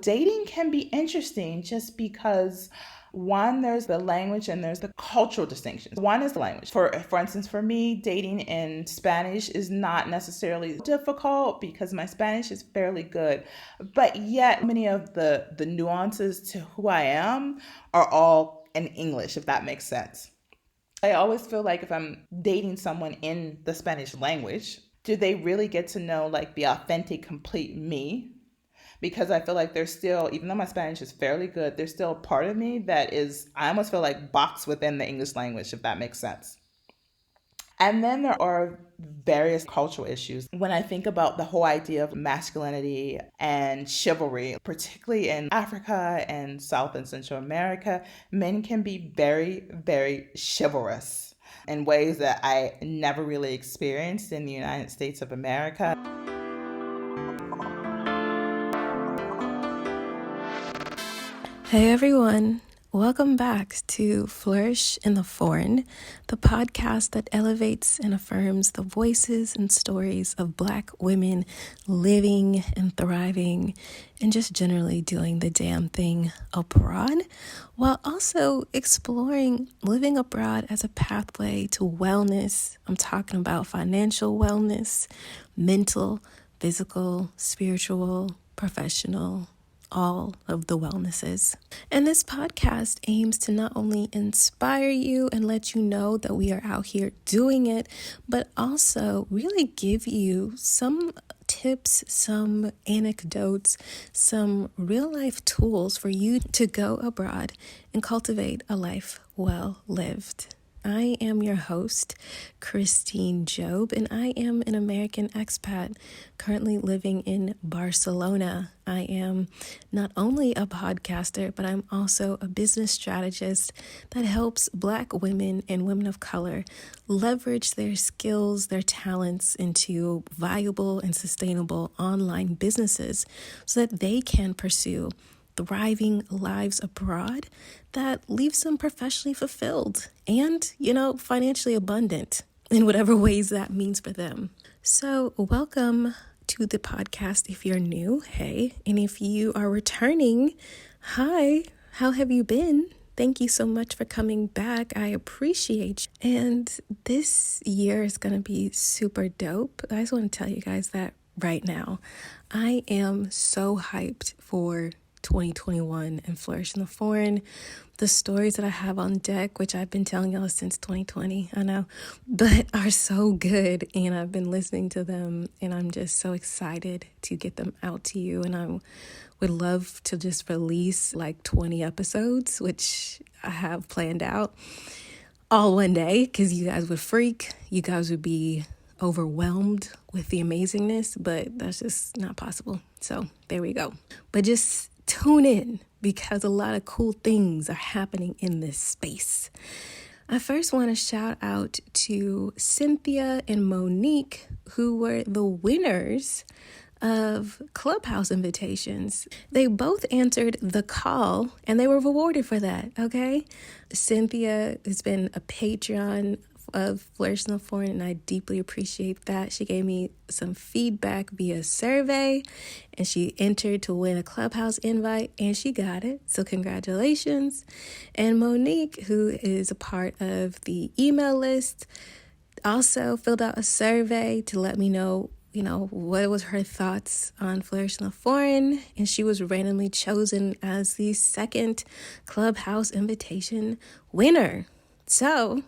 dating can be interesting just because one, there's the language and there's the cultural distinctions. One is the language. For instance, for me, dating in Spanish is not necessarily difficult because my Spanish is fairly good. But yet many of the nuances to who I am are all in English, if that makes sense. I always feel like if I'm dating someone in the Spanish language, do they really get to know like the authentic, complete me? Because I feel like there's still, even though my Spanish is fairly good, there's still a part of me that is, I almost feel like boxed within the English language, if that makes sense. And then there are various cultural issues. When I think about the whole idea of masculinity and chivalry, particularly in Africa and South and Central America, men can be very, very chivalrous in ways that I never really experienced in the United States of America. Hey everyone, welcome back to Flourish in the Foreign, the podcast that elevates and affirms the voices and stories of Black women living and thriving and just generally doing the damn thing abroad, while also exploring living abroad as a pathway to wellness. I'm talking about financial wellness, mental, physical, spiritual, professional, all of the wellnesses. And this podcast aims to not only inspire you and let you know that we are out here doing it, but also really give you some tips, some anecdotes, some real life tools for you to go abroad and cultivate a life well lived. I am your host, Christine Job, and I am an American expat currently living in Barcelona. I am not only a podcaster, but I'm also a business strategist that helps Black women and women of color leverage their skills, their talents into viable and sustainable online businesses so that they can pursue thriving lives abroad that leaves them professionally fulfilled and, financially abundant in whatever ways that means for them. So welcome to the podcast if you're new. Hey, and if you are returning, hi, how have you been? Thank you so much for coming back. I appreciate you. And this year is going to be super dope. I just want to tell you guys that right now. I am so hyped for 2021 and Flourish in the Foreign. The stories that I have on deck, which I've been telling y'all since 2020, I know, but are so good, and I've been listening to them, and I'm just so excited to get them out to you. And I would love to just release like 20 episodes, which I have planned out all one day, because you guys would freak. You guys would be overwhelmed with the amazingness, but that's just not possible. So there we go. But just tune in, because a lot of cool things are happening in this space. I first want to shout out to Cynthia and Monique, who were the winners of Clubhouse invitations. They both answered the call and they were rewarded for that, okay? Cynthia has been a Patreon of Flourish in the Foreign, and I deeply appreciate that. She gave me some feedback via survey, and she entered to win a Clubhouse invite, and she got it. So congratulations. And Monique, who is a part of the email list, also filled out a survey to let me know, what was her thoughts on Flourish in the Foreign, and she was randomly chosen as the second Clubhouse invitation winner. So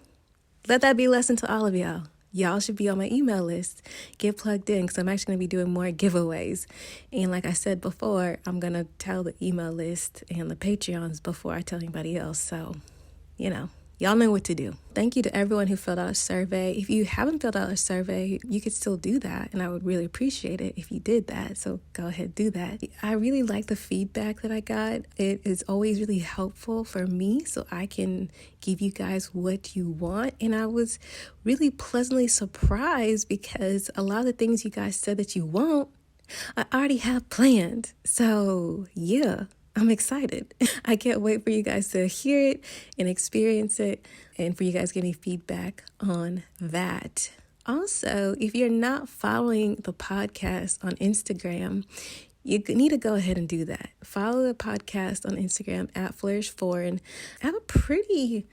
let that be a lesson to all of y'all. Y'all should be on my email list. Get plugged in, because I'm actually going to be doing more giveaways. And like I said before, I'm going to tell the email list and the Patreons before I tell anybody else. So, y'all know what to do. Thank you to everyone who filled out a survey. If you haven't filled out a survey, you could still do that, and I would really appreciate it if you did that. So go ahead, do that. I really like the feedback that I got. It is always really helpful for me, so I can give you guys what you want. And I was really pleasantly surprised, because a lot of the things you guys said that you want, I already have planned. So yeah, I'm excited. I can't wait for you guys to hear it and experience it, and for you guys to give me feedback on that. Also, if you're not following the podcast on Instagram, you need to go ahead and do that. Follow the podcast on Instagram at Flourish Foreign. I have a pretty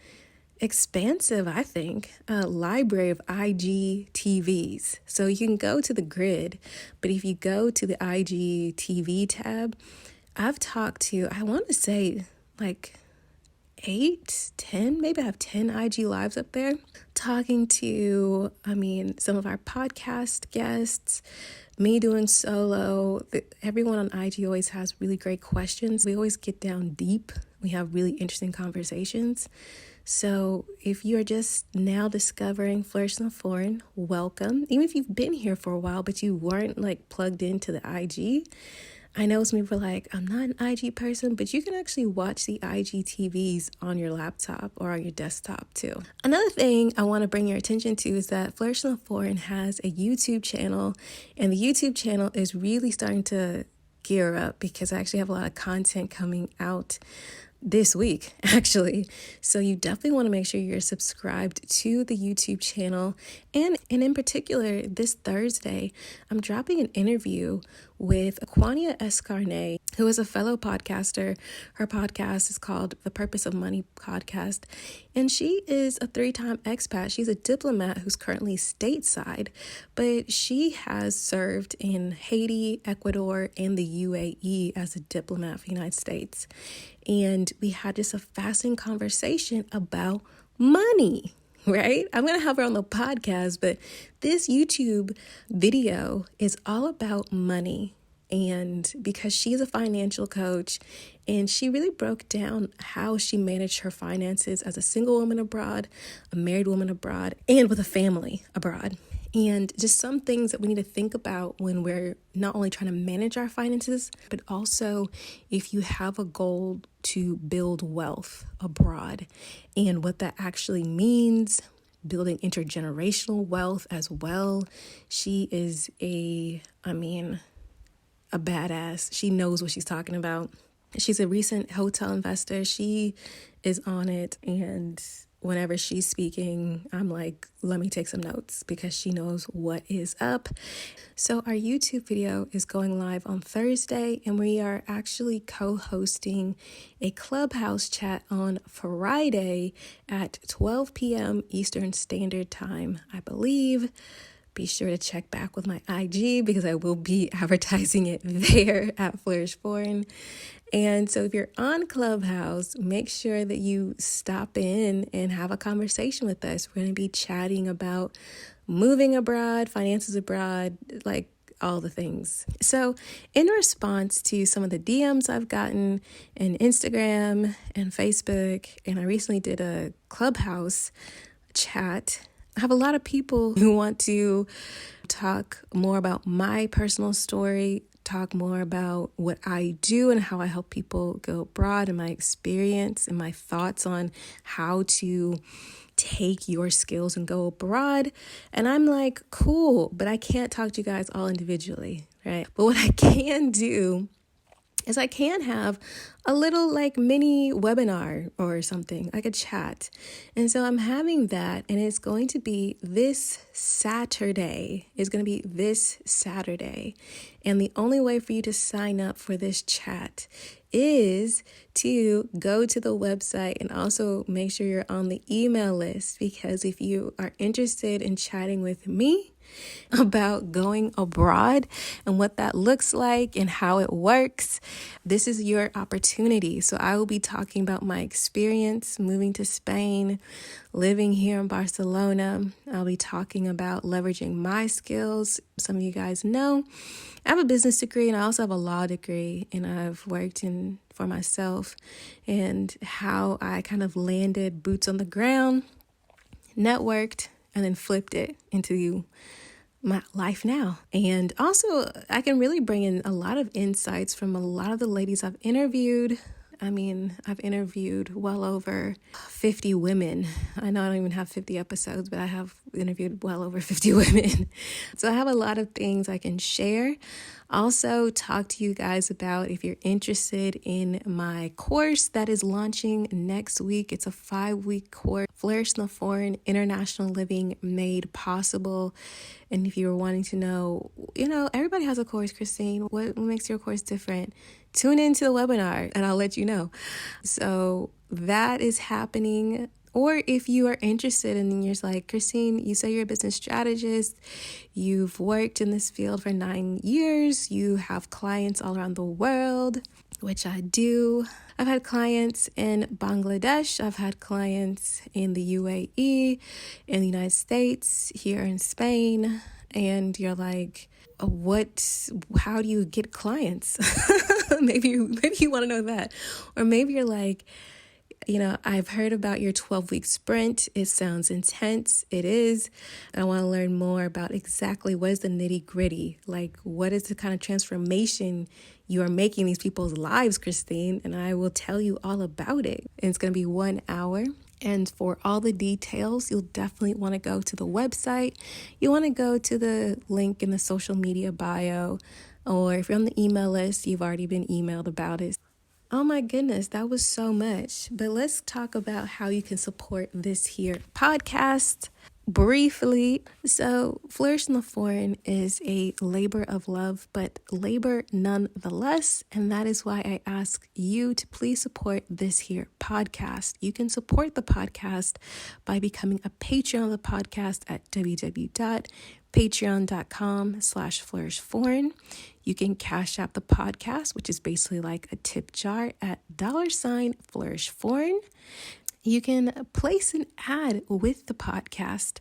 expansive, I think, library of IGTVs. So you can go to the grid, but if you go to the IGTV tab, I've talked to, I want to say like 8, 10, maybe I have 10 IG lives up there talking to, some of our podcast guests, me doing solo. Everyone on IG always has really great questions. We always get down deep. We have really interesting conversations. So if you're just now discovering Flourish in the Foreign, welcome. Even if you've been here for a while, but you weren't like plugged into the IG, I know some people are like, I'm not an IG person, but you can actually watch the IGTVs on your laptop or on your desktop too. Another thing I want to bring your attention to is that Flourish in the Foreign has a YouTube channel, and the YouTube channel is really starting to gear up because I actually have a lot of content coming out this week, actually. So you definitely want to make sure you're subscribed to the YouTube channel. And in particular, this Thursday, I'm dropping an interview with Aquania Escarnet, who is a fellow podcaster. Her podcast is called The Purpose of Money Podcast. And she is a 3-time expat. She's a diplomat who's currently stateside, but she has served in Haiti, Ecuador, and the UAE as a diplomat for the United States. And we had just a fascinating conversation about money, right? I'm going to have her on the podcast, but this YouTube video is all about money. And because she's a financial coach, and she really broke down how she managed her finances as a single woman abroad, a married woman abroad, and with a family abroad. And just some things that we need to think about when we're not only trying to manage our finances, but also if you have a goal to build wealth abroad and what that actually means, building intergenerational wealth as well. She is a badass. She knows what she's talking about. She's a recent hotel investor. She is on it, and whenever she's speaking, I'm like, let me take some notes because she knows what is up. So our YouTube video is going live on Thursday, and we are actually co-hosting a Clubhouse chat on Friday at 12 p.m. Eastern Standard Time, I believe. Be sure to check back with my IG because I will be advertising it there at Flourish Foreign. And so if you're on Clubhouse, make sure that you stop in and have a conversation with us. We're going to be chatting about moving abroad, finances abroad, like all the things. So in response to some of the DMs I've gotten in Instagram and Facebook, and I recently did a Clubhouse chat, I have a lot of people who want to talk more about my personal story, talk more about what I do and how I help people go abroad, and my experience and my thoughts on how to take your skills and go abroad. And I'm like, cool, but I can't talk to you guys all individually, right? But what I can do is I can have a little like mini webinar or something, like a chat. And so I'm having that, and it's going to be this Saturday. And the only way for you to sign up for this chat is to go to the website and also make sure you're on the email list, because if you are interested in chatting with me about going abroad and what that looks like and how it works, this is your opportunity. So I will be talking about my experience moving to Spain, living here in Barcelona. I'll be talking about leveraging my skills. Some of you guys know I have a business degree, and I also have a law degree, and I've worked for myself, and how I kind of landed boots on the ground, networked, and then flipped it into my life now. And also, I can really bring in a lot of insights from a lot of the ladies I've interviewed. I've interviewed well over 50 women. I know I don't even have 50 episodes, but I have interviewed well over 50 women. So I have a lot of things I can share. Also, talk to you guys about if you're interested in my course that is launching next week. It's a 5-week course, Flourish in the Foreign, International Living Made Possible. And if you're wanting to know, everybody has a course, Christine. What makes your course different? Tune into the webinar and I'll let you know. So that is happening. Or if you are interested and you're just like, Christine, you say you're a business strategist, you've worked in this field for 9 years, you have clients all around the world, which I do. I've had clients in Bangladesh, I've had clients in the UAE, in the United States, here in Spain, and you're like, how do you get clients? maybe you want to know that. Or maybe you're like, I've heard about your 12-week sprint. It sounds intense. It is. I want to learn more about exactly what is the nitty-gritty. Like, what is the kind of transformation you are making these people's lives, Christine? And I will tell you all about it. And it's going to be 1 hour. And for all the details, you'll definitely want to go to the website. You want to go to the link in the social media bio. Or if you're on the email list, you've already been emailed about it. Oh my goodness, that was so much. But let's talk about how you can support this here podcast briefly. So, Flourish in the Foreign is a labor of love, but labor nonetheless. And that is why I ask you to please support this here podcast. You can support the podcast by becoming a Patreon of the podcast at www.patreon.com/flourishforeign. You can cash out the podcast, which is basically like a tip jar, at $flourishforeign. You can place an ad with the podcast.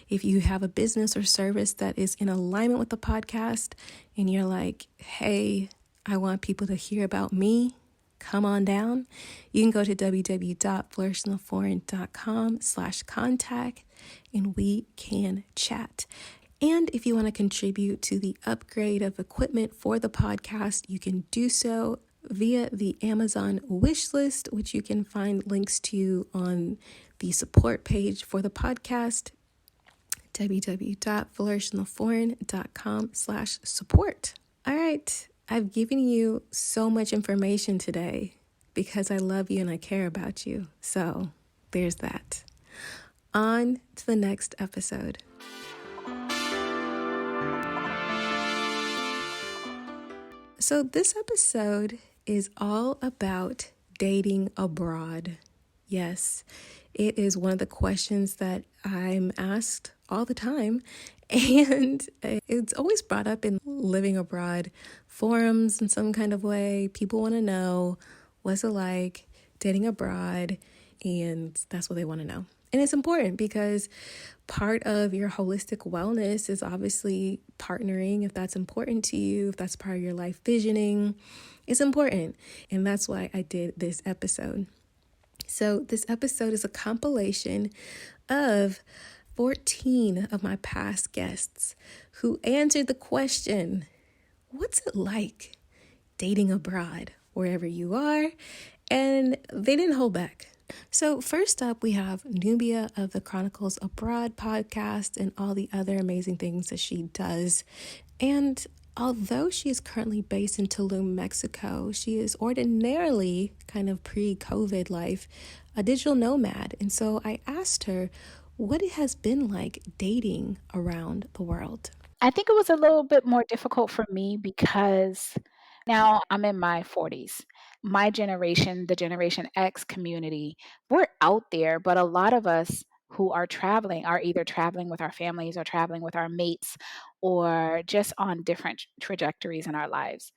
If you have a business or service that is in alignment with the podcast and you're like, hey, I want people to hear about me, come on down. You can go to www.flourishintheforeign.com/contact and we can chat. And if you want to contribute to the upgrade of equipment for the podcast, you can do so via the Amazon wish list, which you can find links to on the support page for the podcast, www.flourishintheforeign.com/support. All right, I've given you so much information today because I love you and I care about you. So there's that. On to the next episode. So this episode is all about dating abroad. Yes, it is one of the questions that I'm asked all the time, and it's always brought up in living abroad forums in some kind of way. People want to know, what's it like dating abroad, and that's what they want to know. And it's important because part of your holistic wellness is obviously partnering. If that's important to you, if that's part of your life visioning, it's important. And that's why I did this episode. So this episode is a compilation of 14 of my past guests who answered the question, what's it like dating abroad wherever you are? And they didn't hold back. So first up, we have Nubia of the Chronicles Abroad podcast and all the other amazing things that she does. And although she is currently based in Tulum, Mexico, she is ordinarily, kind of pre-COVID life, a digital nomad. And so I asked her what it has been like dating around the world. I think it was a little bit more difficult for me because now I'm in my 40s. My generation, the Generation X community, we're out there, but a lot of us who are traveling are either traveling with our families or traveling with our mates or just on different trajectories in our lives.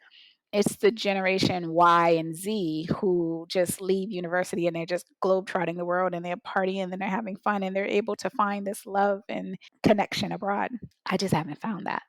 It's the Generation Y and Z who just leave university and they're just globetrotting the world and they're partying and they're having fun and they're able to find this love and connection abroad. I just haven't found that.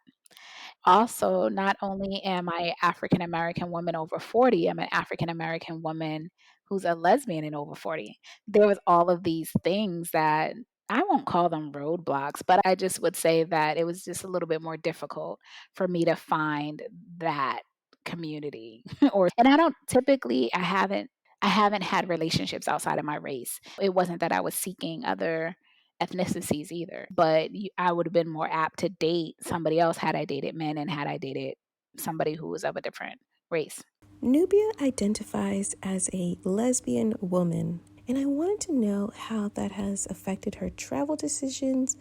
Also, not only am I African American woman over 40, I'm an African American woman who's a lesbian and over 40. There was all of these things that I won't call them roadblocks, but I just would say that it was just a little bit more difficult for me to find that community or and I don't typically I haven't had relationships outside of my race. It wasn't that I was seeking other ethnicities either, but I would have been more apt to date somebody else had I dated men and had I dated somebody who is of a different race. Nubia identifies as a lesbian woman, and I wanted to know how that has affected her travel decisions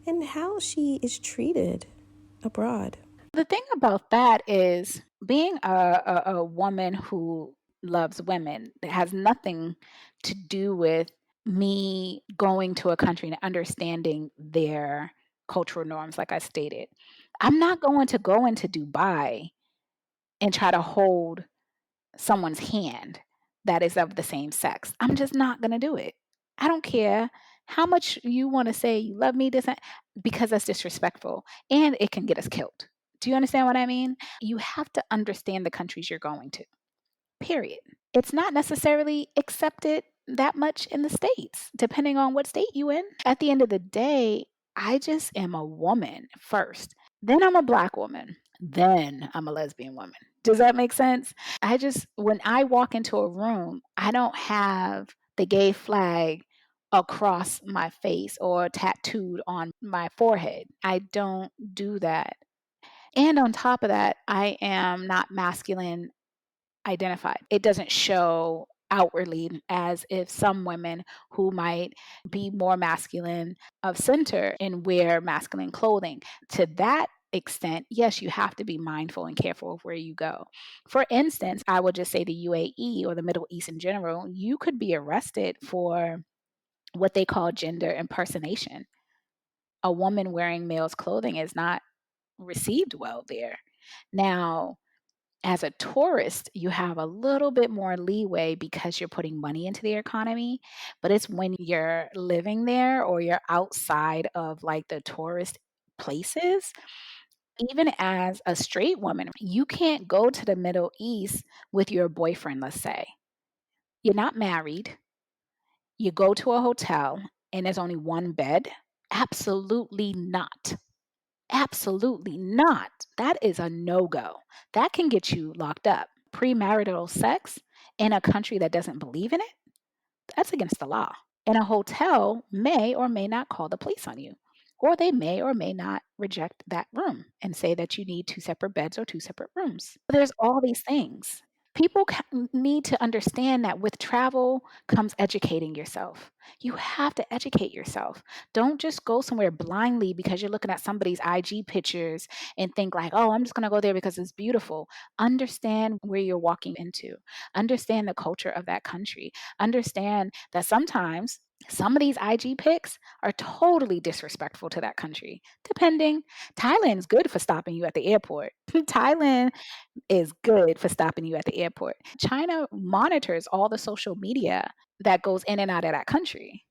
and how she is treated abroad. The thing about that is being a woman who loves women that has nothing to do with me going to a country and understanding their cultural norms, like I stated. I'm not going to go into Dubai and try to hold someone's hand that is of the same sex. I'm just not going to do it. I don't care how much you want to say you love me, this, because that's disrespectful and it can get us killed. Do you understand what I mean? You have to understand the countries you're going to, period. It's not necessarily accepted that much in the States, depending on what state you in. At the end of the day, I just am a woman first. Then I'm a Black woman. Then I'm a lesbian woman. Does that make sense? When I walk into a room, I don't have the gay flag across my face or tattooed on my forehead. I don't do that. And on top of that, I am not masculine identified. It doesn't show outwardly as if some women who might be more masculine of center and wear masculine clothing. To that extent, yes, you have to be mindful and careful of where you go. For instance, I would just say the UAE or the Middle East in general, you could be arrested for what they call gender impersonation. A woman wearing male's clothing is not received well there. Now, as a tourist, you have a little bit more leeway because you're putting money into the economy. But it's when you're living there or you're outside of like the tourist places, even as a straight woman, you can't go to the Middle East with your boyfriend, let's say. You're not married, you go to a hotel and there's only one bed. Absolutely not. Absolutely not. That is a no go. That can get you locked up. Premarital sex in a country that doesn't believe in it, that's against the law. And a hotel may or may not call the police on you, or they may or may not reject that room and say that you need two separate beds or two separate rooms. There's all these things. People need to understand that with travel comes educating yourself. You have to educate yourself. Don't just go somewhere blindly because you're looking at somebody's IG pictures and think like, "Oh, I'm just going to go there because it's beautiful." Understand where you're walking into. Understand the culture of that country. Understand that sometimes some of these IG pics are totally disrespectful to that country. Depending, Thailand's good for stopping you at the airport. Thailand is good for stopping you at the airport. China monitors all the social media that goes in and out of that country.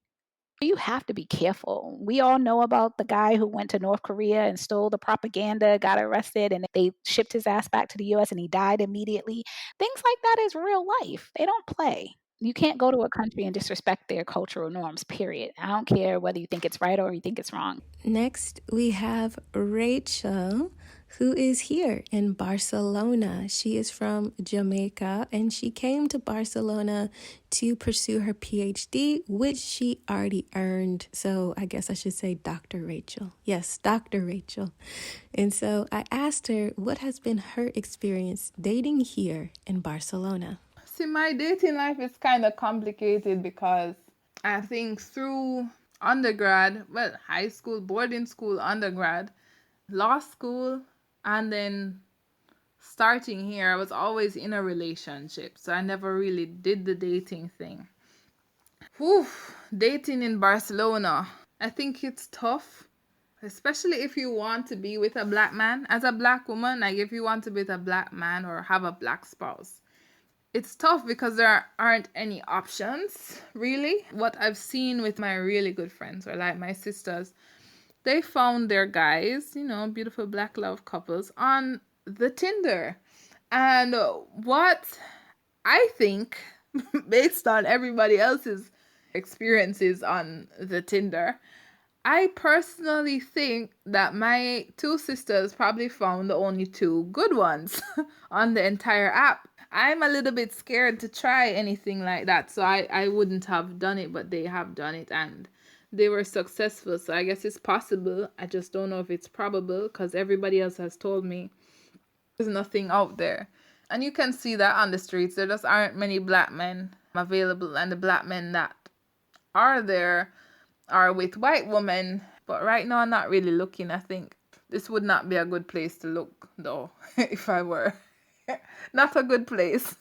You have to be careful. We all know about the guy who went to North Korea and stole the propaganda, got arrested, and they shipped his ass back to the US and he died immediately. Things like that is real life. They don't play. You can't go to a country and disrespect their cultural norms, period. I don't care whether you think it's right or you think it's wrong. Next, we have Rachel, who is here in Barcelona. She is from Jamaica, and she came to Barcelona to pursue her PhD, which she already earned. So I guess I should say Dr. Rachel. Yes, Dr. Rachel. And so I asked her what has been her experience dating here in Barcelona. See, my dating life is kind of complicated because I think through undergrad, well, high school, boarding school, undergrad, law school, and then starting here, I was always in a relationship. So I never really did the dating thing. Whew, dating in Barcelona. I think it's tough, especially if you want to be with a black man. As a black woman, like if you want to be with a black man or have a black spouse, it's tough because there aren't any options, really. What I've seen with my really good friends, or like my sisters, they found their guys, beautiful black love couples on the Tinder. And what I think, based on everybody else's experiences on the Tinder, I personally think that my two sisters probably found the only two good ones on the entire app. I'm a little bit scared to try anything like that, so I wouldn't have done it, but they have done it and they were successful. So I guess it's possible. I just don't know if it's probable because everybody else has told me There's nothing out there. And you can see that on the streets. There just aren't many black men available, and the black men that are there are with white women. But right now, I'm not really looking. I think this would not be a good place to look, though, if I were. Not a good place.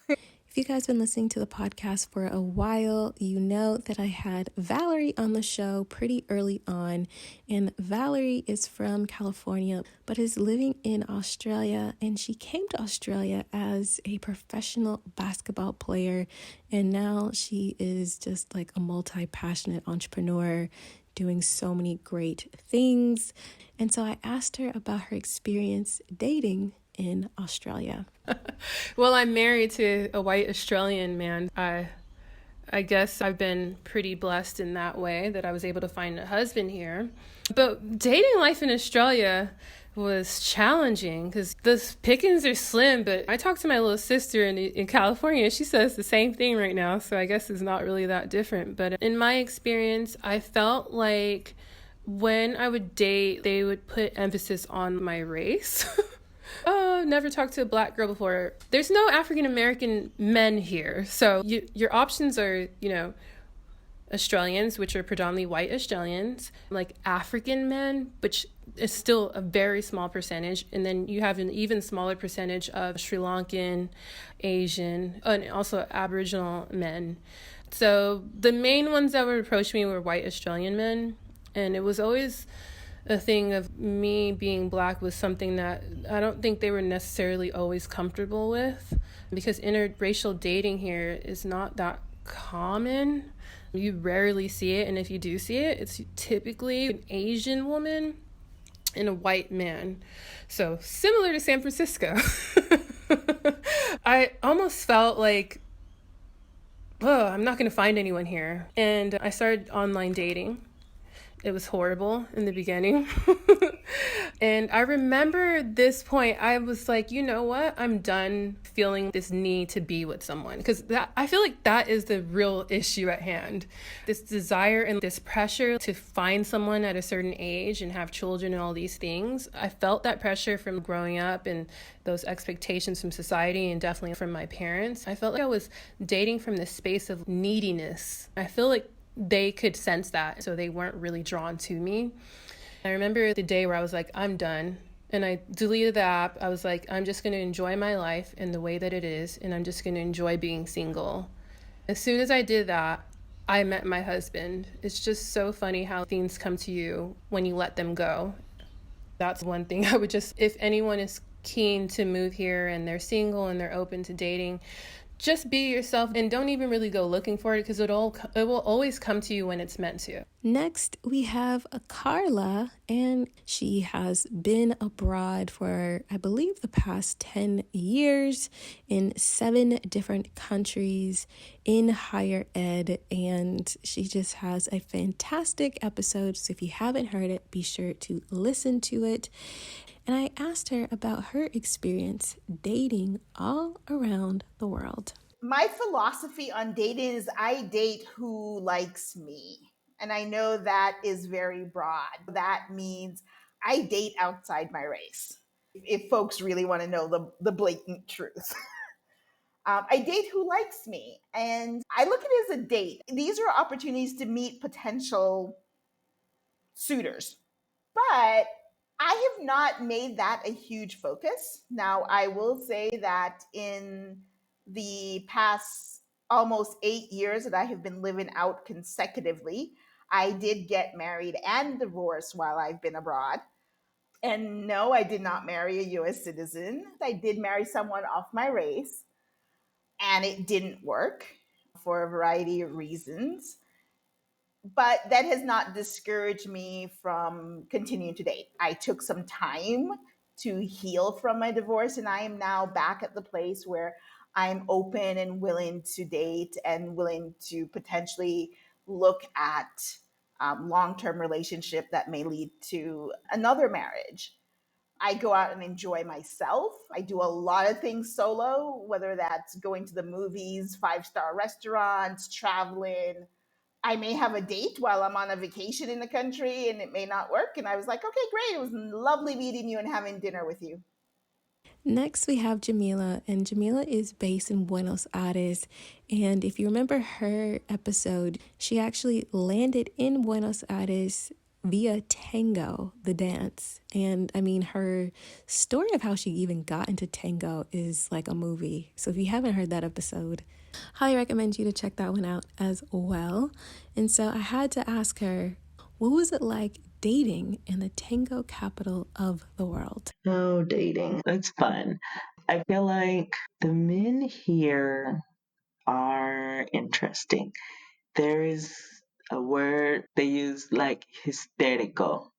If you guys been listening to the podcast for a while, you know that I had Valerie on the show pretty early on. And Valerie is from California, but is living in Australia. And she came to Australia as a professional basketball player. And now she is just like a multi-passionate entrepreneur doing so many great things. And so I asked her about her experience dating in Australia. Well, I'm married to a white Australian man. I guess I've been pretty blessed in that way that I was able to find a husband here. But dating life in Australia was challenging because the pickings are slim. But I talked to my little sister in California. She says the same thing right now. So I guess it's not really that different. But in my experience, I felt like when I would date, they would put emphasis on my race. Oh, never talked to a black girl before. There's no African American men here. So your options are, Australians, which are predominantly white Australians, like African men, which is still a very small percentage. And then you have an even smaller percentage of Sri Lankan, Asian, and also Aboriginal men. So the main ones that would approach me were white Australian men. And it was always a thing of me being black was something that I don't think they were necessarily always comfortable with, because interracial dating here is not that common. You rarely see it, and if you do see it, it's typically an Asian woman and a white man. So similar to San Francisco. I almost felt like, oh, I'm not going to find anyone here. And I started online dating. It was horrible in the beginning. And I remember this point, I was like, you know what? I'm done feeling this need to be with someone. Because I feel like that is the real issue at hand. This desire and this pressure to find someone at a certain age and have children and all these things. I felt that pressure from growing up and those expectations from society and definitely from my parents. I felt like I was dating from this space of neediness. I feel like they could sense that, so they weren't really drawn to me. I remember the day where I was like, I'm done. And I deleted the app. I was like, I'm just going to enjoy my life in the way that it is, and I'm just going to enjoy being single. As soon as I did that, I met my husband. It's just so funny how things come to you when you let them go. That's one thing I would just, if anyone is keen to move here and they're single and they're open to dating, just be yourself and don't even really go looking for it, because it will always come to you when it's meant to. Next, we have Carla, and she has been abroad for, I believe, the past 10 years in 7 different countries in higher ed, and she just has a fantastic episode. So if you haven't heard it, be sure to listen to it. And I asked her about her experience dating all around the world. My philosophy on dating is I date who likes me. And I know that is very broad. That means I date outside my race, if folks really want to know the blatant truth. I date who likes me. And I look at it as a date. These are opportunities to meet potential suitors. But I have not made that a huge focus. Now, I will say that in the past almost 8 years that I have been living out consecutively, I did get married and divorced while I've been abroad. And no, I did not marry a US citizen. I did marry someone of my race, and it didn't work for a variety of reasons. But that has not discouraged me from continuing to date. I took some time to heal from my divorce, and I am now back at the place where I'm open and willing to date and willing to potentially look at long-term relationship that may lead to another marriage. I go out and enjoy myself. I do a lot of things solo, whether that's going to the movies, 5-star restaurants, traveling. I may have a date while I'm on a vacation in the country and it may not work. And I was like, okay, great. It was lovely meeting you and having dinner with you. Next, we have Jamila, and Jamila is based in Buenos Aires. And if you remember her episode, she actually landed in Buenos Aires via tango, the dance. And I mean, her story of how she even got into tango is like a movie. So if you haven't heard that episode, highly recommend you to check that one out as well. And so I had to ask her, what was it like dating in the tango capital of the world? Oh, dating. That's fun. I feel like the men here are interesting. There is a word they use like hysterical,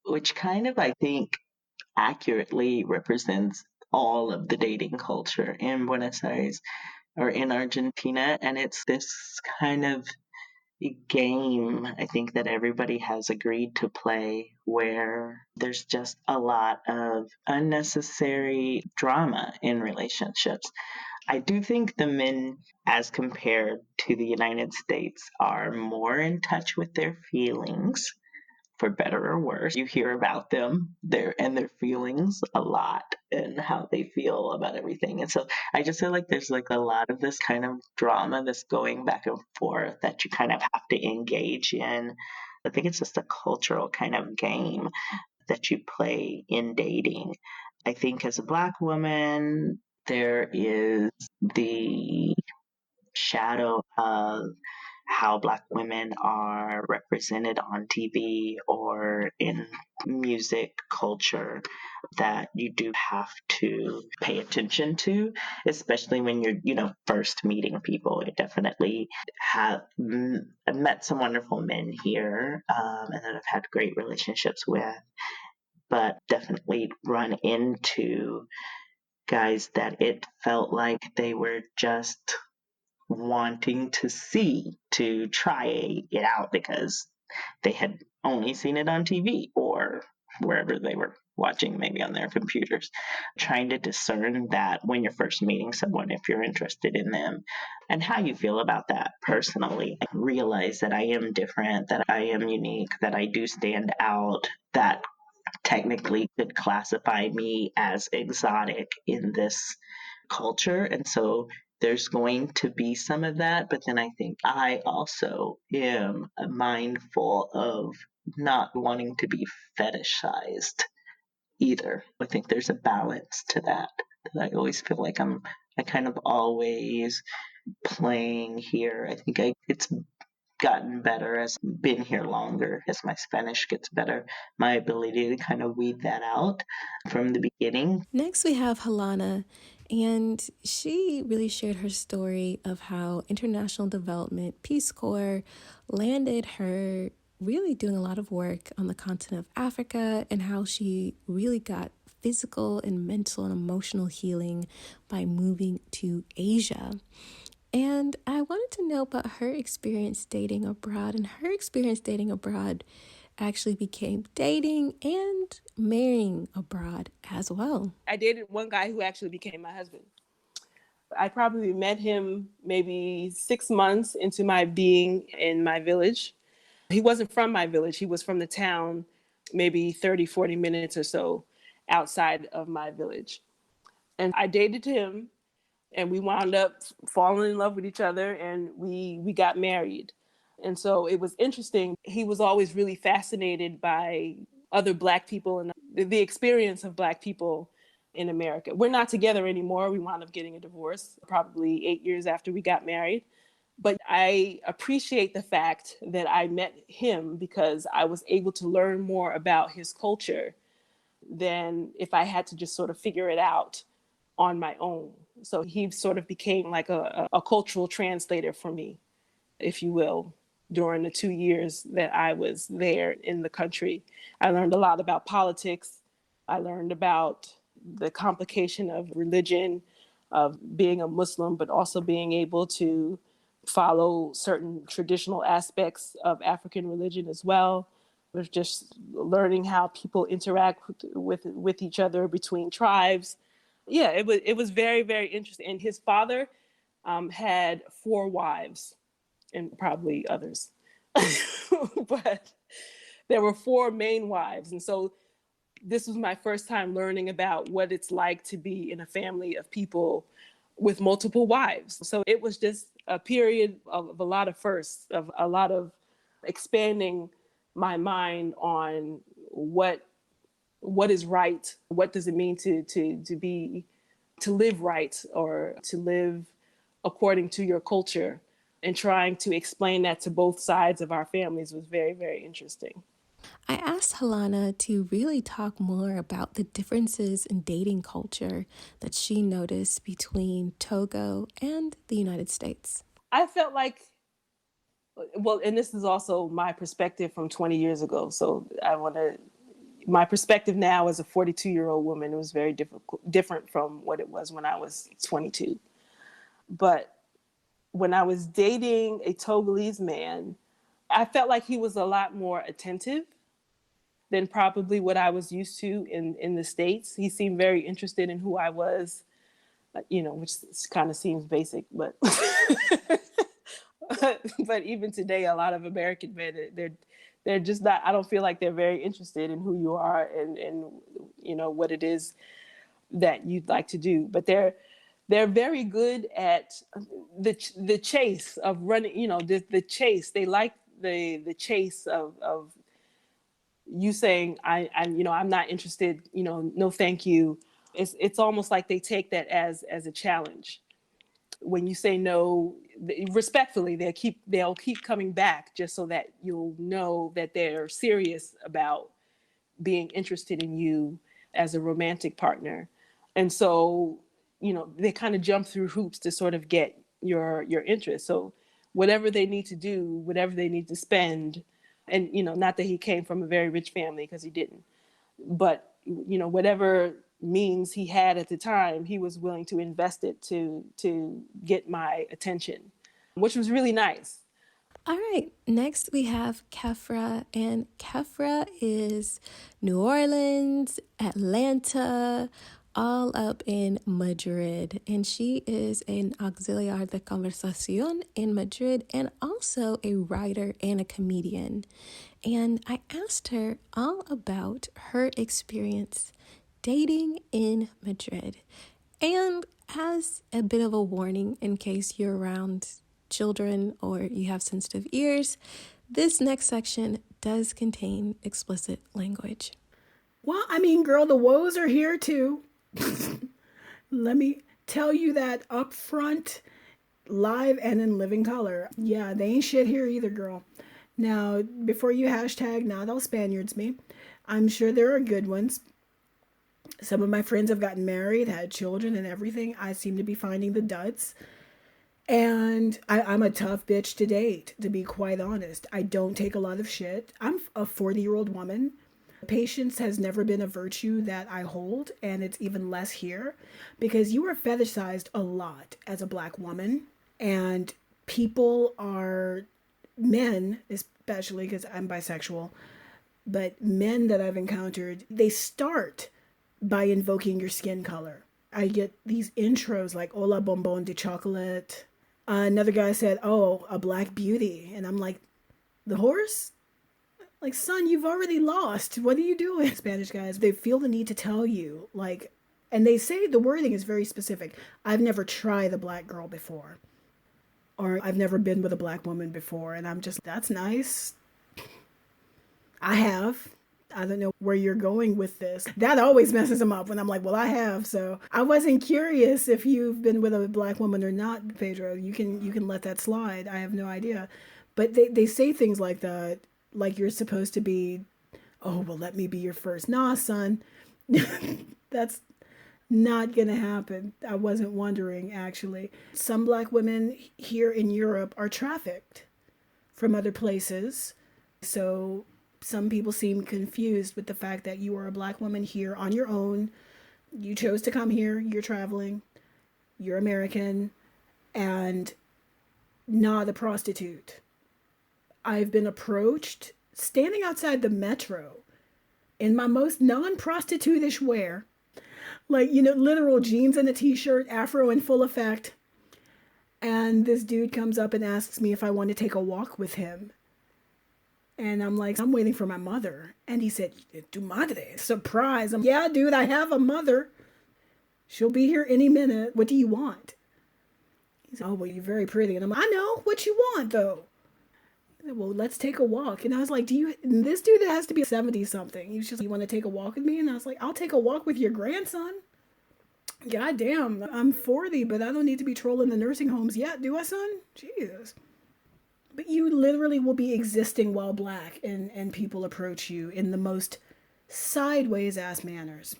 which kind of, I think, accurately represents all of the dating culture in Buenos Aires or in Argentina. And it's this kind of game, I think, that everybody has agreed to play where there's just a lot of unnecessary drama in relationships. I do think the men, as compared to the United States, are more in touch with their feelings, for better or worse. You hear about them, their feelings a lot and how they feel about everything. And so I just feel like there's like a lot of this kind of drama that's going back and forth that you kind of have to engage in. I think it's just a cultural kind of game that you play in dating. I think as a Black woman, there is the shadow of how Black women are represented on TV or in music culture that you do have to pay attention to, especially when you're, first meeting people. I definitely have met some wonderful men here and that I've had great relationships with, but definitely run into guys that it felt like they were just wanting to try it out because they had only seen it on TV or wherever they were watching, maybe on their computers, trying to discern that when you're first meeting someone, if you're interested in them and how you feel about that personally. I realize that I am different, that I am unique, that I do stand out, that technically could classify me as exotic in this culture. And so there's going to be some of that, but then I think I also am mindful of not wanting to be fetishized either. I think there's a balance to that. I always feel like I kind of always playing here. I think it's gotten better as I've been here longer, as my Spanish gets better, my ability to kind of weed that out from the beginning. Next, we have Helena, and she really shared her story of how International Development Peace Corps landed her really doing a lot of work on the continent of Africa and how she really got physical and mental and emotional healing by moving to Asia. And I wanted to know about her experience dating abroad, and her experience dating abroad actually became dating and marrying abroad as well. I dated one guy who actually became my husband. I probably met him maybe 6 months into my being in my village. He wasn't from my village. He was from the town, maybe 30, 40 minutes or so outside of my village. And I dated him, and we wound up falling in love with each other, and we got married. And so it was interesting. He was always really fascinated by other Black people and the experience of Black people in America. We're not together anymore. We wound up getting a divorce probably 8 years after we got married. But I appreciate the fact that I met him because I was able to learn more about his culture than if I had to just sort of figure it out on my own. So he sort of became like a cultural translator for me, if you will, during the 2 years that I was there in the country. I learned a lot about politics. I learned about the complication of religion, of being a Muslim, but also being able to follow certain traditional aspects of African religion as well. It was just learning how people interact with each other between tribes. Yeah, it was very, very interesting. And his father had 4 wives and probably others, but there were 4 main wives. And so this was my first time learning about what it's like to be in a family of people with multiple wives. So it was just a period of a lot of firsts, of a lot of expanding my mind on what is right, what does it mean to live right, or to live according to your culture, and trying to explain that to both sides of our families was very, very interesting. I asked Helana to really talk more about the differences in dating culture that she noticed between Togo and the United States. I felt like, well, and this is also my perspective from 20 years ago. So my perspective now as a 42-year-old woman, it was very different from what it was when I was 22. But when I was dating a Togolese man, I felt like he was a lot more attentive than probably what I was used to in the States. He seemed very interested in who I was, which kind of seems basic, but but even today, a lot of American men, they're just not, I don't feel like they're very interested in who you are and what it is that you'd like to do. But they're very good at the chase of running, the chase. They like the chase of you saying, I'm not interested, no, thank you. It's almost like they take that as a challenge. When you say no, respectfully, they'll keep coming back just so that you'll know that they're serious about being interested in you as a romantic partner. And so, they kind of jump through hoops to sort of get your interest. So whatever they need to do, whatever they need to spend, and, not that he came from a very rich family, because he didn't, but, whatever means he had at the time, he was willing to invest it to get my attention, which was really nice. All right, next we have Kefra, and Kefra is New Orleans, Atlanta, all up in Madrid, and she is an auxiliar de conversación in Madrid and also a writer and a comedian. And I asked her all about her experience dating in Madrid. And as a bit of a warning, in case you're around children or you have sensitive ears, this next section does contain explicit language. Well, I mean, girl, the woes are here too. Let me tell you that up front, live and in living color. Yeah, they ain't shit here either, girl. Now, before you hashtag not all Spaniards me, I'm sure there are good ones. Some of my friends have gotten married, had children and everything. I seem to be finding the duds. And I'm a tough bitch to date, to be quite honest. I don't take a lot of shit. I'm a 40-year-old woman. Patience has never been a virtue that I hold, and it's even less here because you are fetishized a lot as a Black woman, and men, especially because I'm bisexual, but men that I've encountered, they start by invoking your skin color. I get these intros like hola bombón de chocolate. Another guy said, oh, a Black beauty. And I'm like, the horse? Like, son, you've already lost. What are you doing? Spanish guys, they feel the need to tell you, like, and they say the wording is very specific. I've never tried a Black girl before. Or I've never been with a Black woman before. And I'm just, that's nice. I have. I don't know where you're going with this. That always messes them up when I'm like, well, I have. So I wasn't curious if you've been with a Black woman or not, Pedro. You can let that slide. I have no idea. But they say things like that, like you're supposed to be, oh, well, let me be your first. Nah, son. That's not going to happen. I wasn't wondering, actually. Some Black women here in Europe are trafficked from other places. So some people seem confused with the fact that you are a Black woman here on your own. You chose to come here. You're traveling. You're American and not a prostitute. I've been approached standing outside the metro in my most non-prostitute-ish wear. Like, literal jeans and a t-shirt, afro in full effect. And this dude comes up and asks me if I want to take a walk with him. And I'm like, I'm waiting for my mother. And he said, tu madre. Surprise. Yeah, dude, I have a mother. She'll be here any minute. What do you want? He said, oh, well, you're very pretty. And I'm like, I know what you want, though. He said, well, let's take a walk. And I was like, this dude has to be 70 something. He was just like, you want to take a walk with me? And I was like, I'll take a walk with your grandson. God damn, I'm 40, but I don't need to be trolling the nursing homes yet, do I, son? Jesus. But you literally will be existing while black, and people approach you in the most sideways ass manners.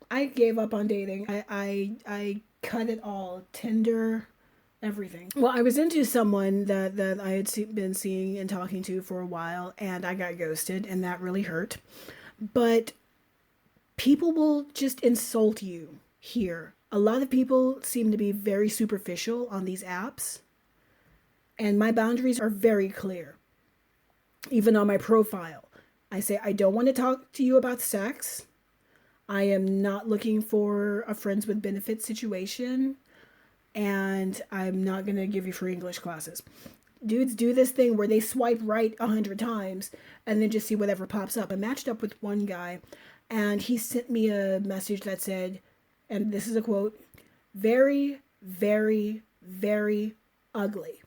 I gave up on dating. I cut it all. Tinder, everything. Well, I was into someone that I had been seeing and talking to for a while, and I got ghosted, and that really hurt. But people will just insult you here. A lot of people seem to be very superficial on these apps. And my boundaries are very clear. Even on my profile, I say, I don't want to talk to you about sex. I am not looking for a friends with benefits situation. And I'm not going to give you free English classes. Dudes do this thing where they swipe right 100 times and then just see whatever pops up. I matched up with one guy and he sent me a message that said, and this is a quote, very, very, very ugly.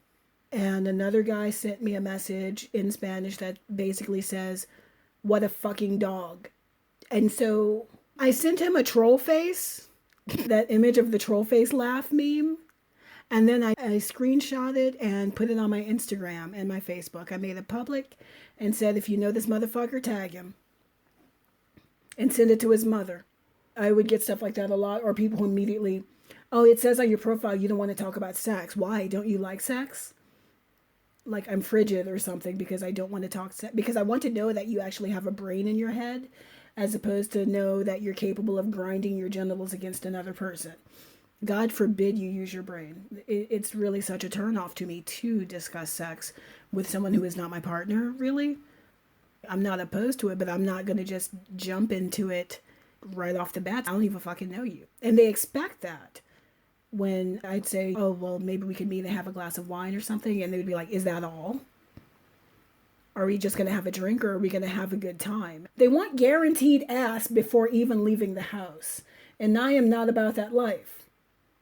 And another guy sent me a message in Spanish that basically says, what a fucking dog. And so I sent him a troll face, that image of the troll face laugh meme. And then I screenshot it and put it on my Instagram and my Facebook. I made it public and said, if you know this motherfucker, tag him. And send it to his mother. I would get stuff like that a lot. Or people who immediately, oh, it says on your profile you don't want to talk about sex. Why? Don't you like sex? Like I'm frigid or something because I don't want to talk sex. Because I want to know that you actually have a brain in your head as opposed to know that you're capable of grinding your genitals against another person. God forbid you use your brain. It's really such a turnoff to me to discuss sex with someone who is not my partner, really. I'm not opposed to it, but I'm not going to just jump into it right off the bat. I don't even fucking know you. And they expect that. When I'd say, oh, well, maybe we could meet and have a glass of wine or something, and they would be like, is that all? Are we just going to have a drink or are we going to have a good time? They want guaranteed ass before even leaving the house. And I am not about that life.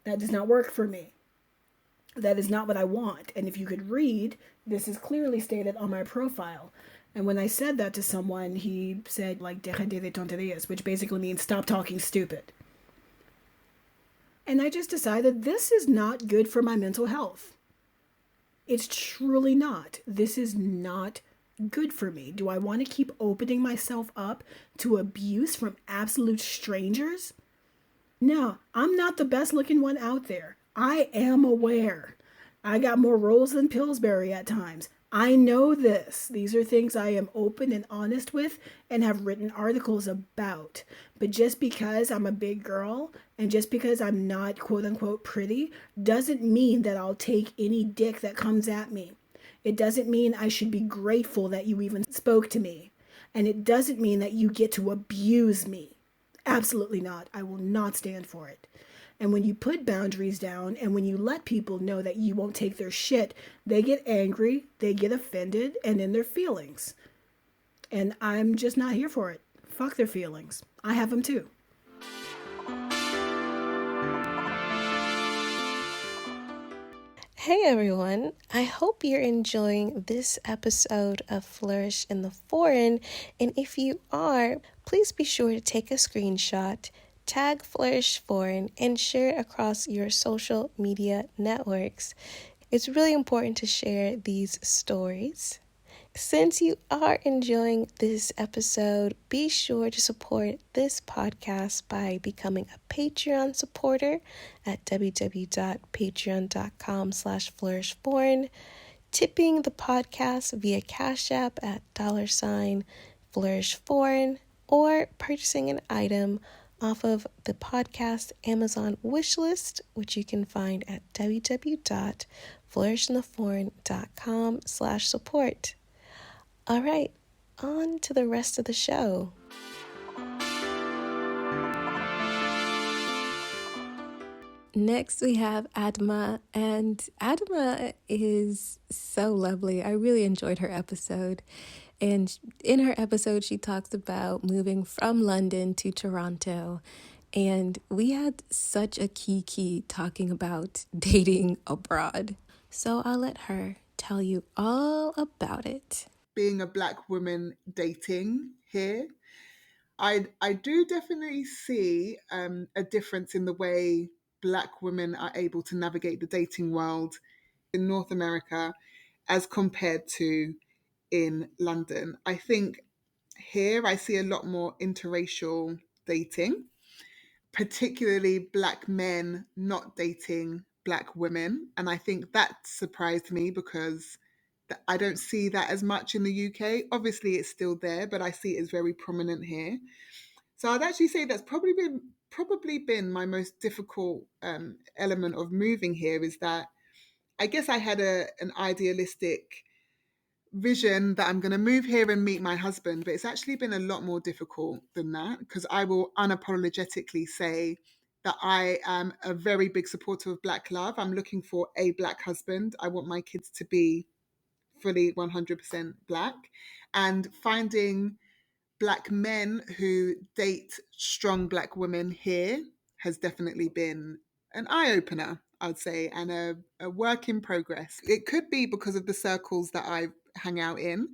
That does not work for me. That is not what I want. And if you could read, this is clearly stated on my profile. And when I said that to someone, he said, like, deja de tonterías, which basically means stop talking stupid. And I just decided this is not good for my mental health. It's truly not. This is not good for me. Do I want to keep opening myself up to abuse from absolute strangers? No, I'm not the best looking one out there. I am aware. I got more rolls than Pillsbury at times. I know this. These are things I am open and honest with and have written articles about. But just because I'm a big girl and just because I'm not quote unquote pretty doesn't mean that I'll take any dick that comes at me. It doesn't mean I should be grateful that you even spoke to me. And it doesn't mean that you get to abuse me. Absolutely not. I will not stand for it. And when you put boundaries down and when you let people know that you won't take their shit, they get angry, they get offended, and in their feelings. And I'm just not here for it. Fuck their feelings. I have them too. Hey everyone, I hope you're enjoying this episode of Flourish in the Foreign, and if you are, please be sure to take a screenshot, tag Flourish Foreign, and share it across your social media networks. It's really important to share these stories. Since you are enjoying this episode, be sure to support this podcast by becoming a Patreon supporter at www.patreon.com/flourishforeign, tipping the podcast via Cash App at $flourishforeign, or purchasing an item off of the podcast Amazon wishlist, which you can find at www.flourishintheforeign.com/support. All right, on to the rest of the show. Next, we have Adma, and Adma is so lovely. I really enjoyed her episode. And in her episode, she talks about moving from London to Toronto. And we had such a key talking about dating abroad. So I'll let her tell you all about it. Being a Black woman dating here, I do definitely see a difference in the way Black women are able to navigate the dating world in North America as compared to in London. I think here I see a lot more interracial dating, particularly Black men not dating Black women. And I think that surprised me because I don't see that as much in the UK. Obviously, it's still there, but I see it as very prominent here. So I'd actually say that's probably been my most difficult element of moving here is that I guess I had an idealistic vision that I'm going to move here and meet my husband, but it's actually been a lot more difficult than that because I will unapologetically say that I am a very big supporter of Black love. I'm looking for a Black husband. I want my kids to be fully 100% Black, and finding Black men who date strong Black women here has definitely been an eye opener, I'd say, and a work in progress. It could be because of the circles that I hang out in.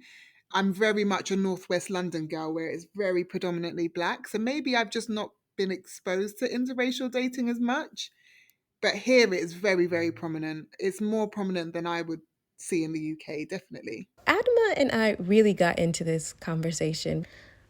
I'm very much a Northwest London girl where it's very predominantly Black. So maybe I've just not been exposed to interracial dating as much. But here it is very, very prominent. It's more prominent than I would see in the UK, definitely. Adma and I really got into this conversation.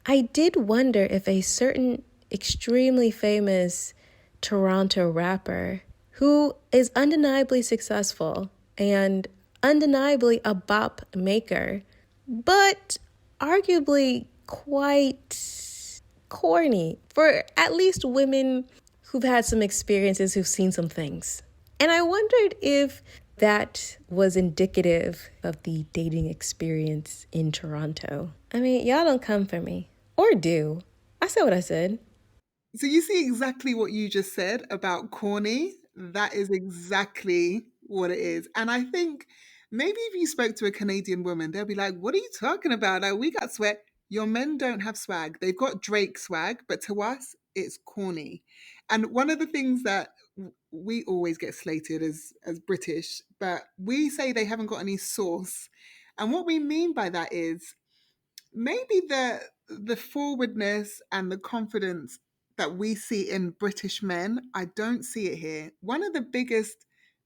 I did wonder if a certain extremely famous Toronto rapper who is undeniably successful and undeniably a bop maker, but arguably quite corny for at least women who've had some experiences, who've seen some things. And I wondered if that was indicative of the dating experience in Toronto. I mean, y'all don't come for me. Or do. I said what I said. So you see exactly what you just said about corny. That is exactly what it is. And I think maybe if you spoke to a Canadian woman, they'll be like, what are you talking about? Like, we got swag. Your men don't have swag. They've got Drake swag, but to us, it's corny. And one of the things that we always get slated as British, but we say they haven't got any sauce. And what we mean by that is maybe the forwardness and the confidence that we see in British men, I don't see it here. One of the biggest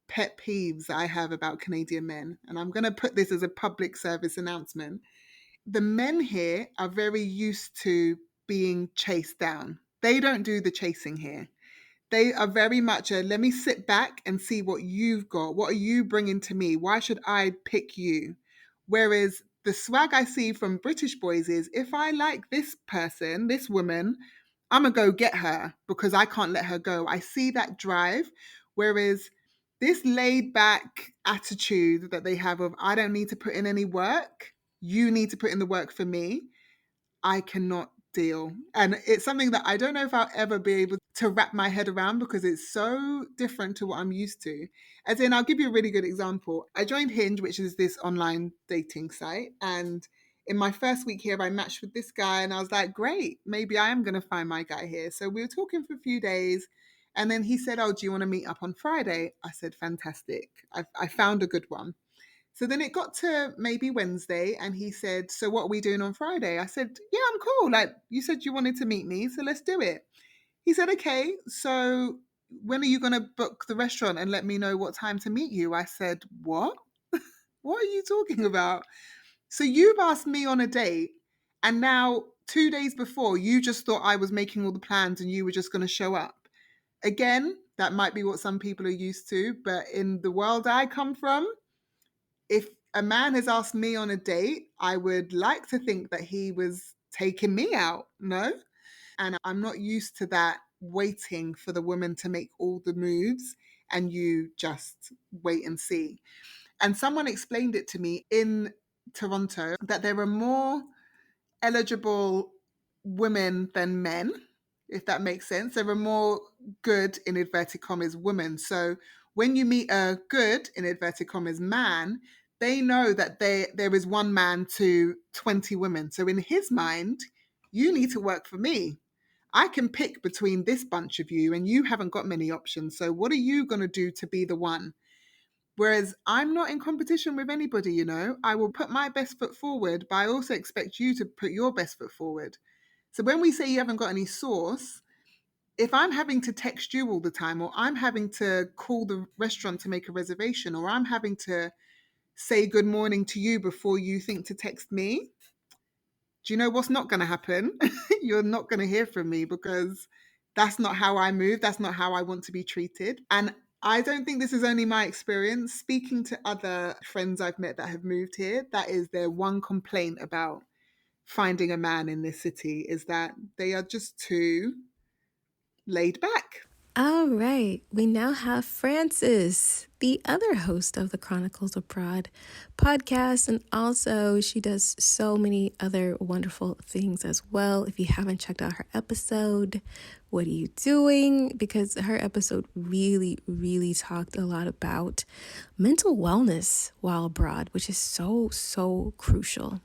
pet peeves I have about Canadian men, and I'm going to put this as a public service announcement, the men here are very used to being chased down. They don't do the chasing here. They are very much a let me sit back and see what you've got. What are you bringing to me? Why should I pick you? Whereas the swag I see from British boys is if I like this person, this woman, I'm going to go get her because I can't let her go. I see that drive. Whereas this laid back attitude that they have of I don't need to put in any work, you need to put in the work for me, I cannot deal. And it's something that I don't know if I'll ever be able to wrap my head around because it's so different to what I'm used to. As in, I'll give you a really good example. I joined Hinge, which is this online dating site. And in my first week here, I matched with this guy and I was like, great, maybe I am going to find my guy here. So we were talking for a few days. And then he said, oh, do you want to meet up on Friday? I said, fantastic. I found a good one. So then it got to maybe Wednesday and he said, so what are we doing on Friday? I said, yeah, I'm cool. Like you said you wanted to meet me, so let's do it. He said, okay, so when are you going to book the restaurant and let me know what time to meet you? I said, what? What are you talking about? So you've asked me on a date and now 2 days before you just thought I was making all the plans and you were just going to show up. Again, that might be what some people are used to, but in the world I come from, if a man has asked me on a date, I would like to think that he was taking me out, no? And I'm not used to that waiting for the woman to make all the moves and you just wait and see. And someone explained it to me in Toronto that there are more eligible women than men, if that makes sense. There are more good in inverted commas woman. So when you meet a good in inverted commas man, they know that there is one man to 20 women. So in his mind, you need to work for me. I can pick between this bunch of you and you haven't got many options. So what are you going to do to be the one? Whereas I'm not in competition with anybody, you know. I will put my best foot forward, but I also expect you to put your best foot forward. So when we say you haven't got any sauce, if I'm having to text you all the time, or I'm having to call the restaurant to make a reservation, or I'm having to say good morning to you before you think to text me, do you know what's not going to happen? You're not going to hear from me because that's not how I move. That's not how I want to be treated. And I don't think this is only my experience. Speaking to other friends I've met that have moved here, that is their one complaint about finding a man in this city, is that they are just too laid back. All right, we now have Frances, the other host of the Chronicles Abroad podcast, and also she does so many other wonderful things as well. If you haven't checked out her episode, what are you doing? Because her episode really, really talked a lot about mental wellness while abroad, which is so crucial.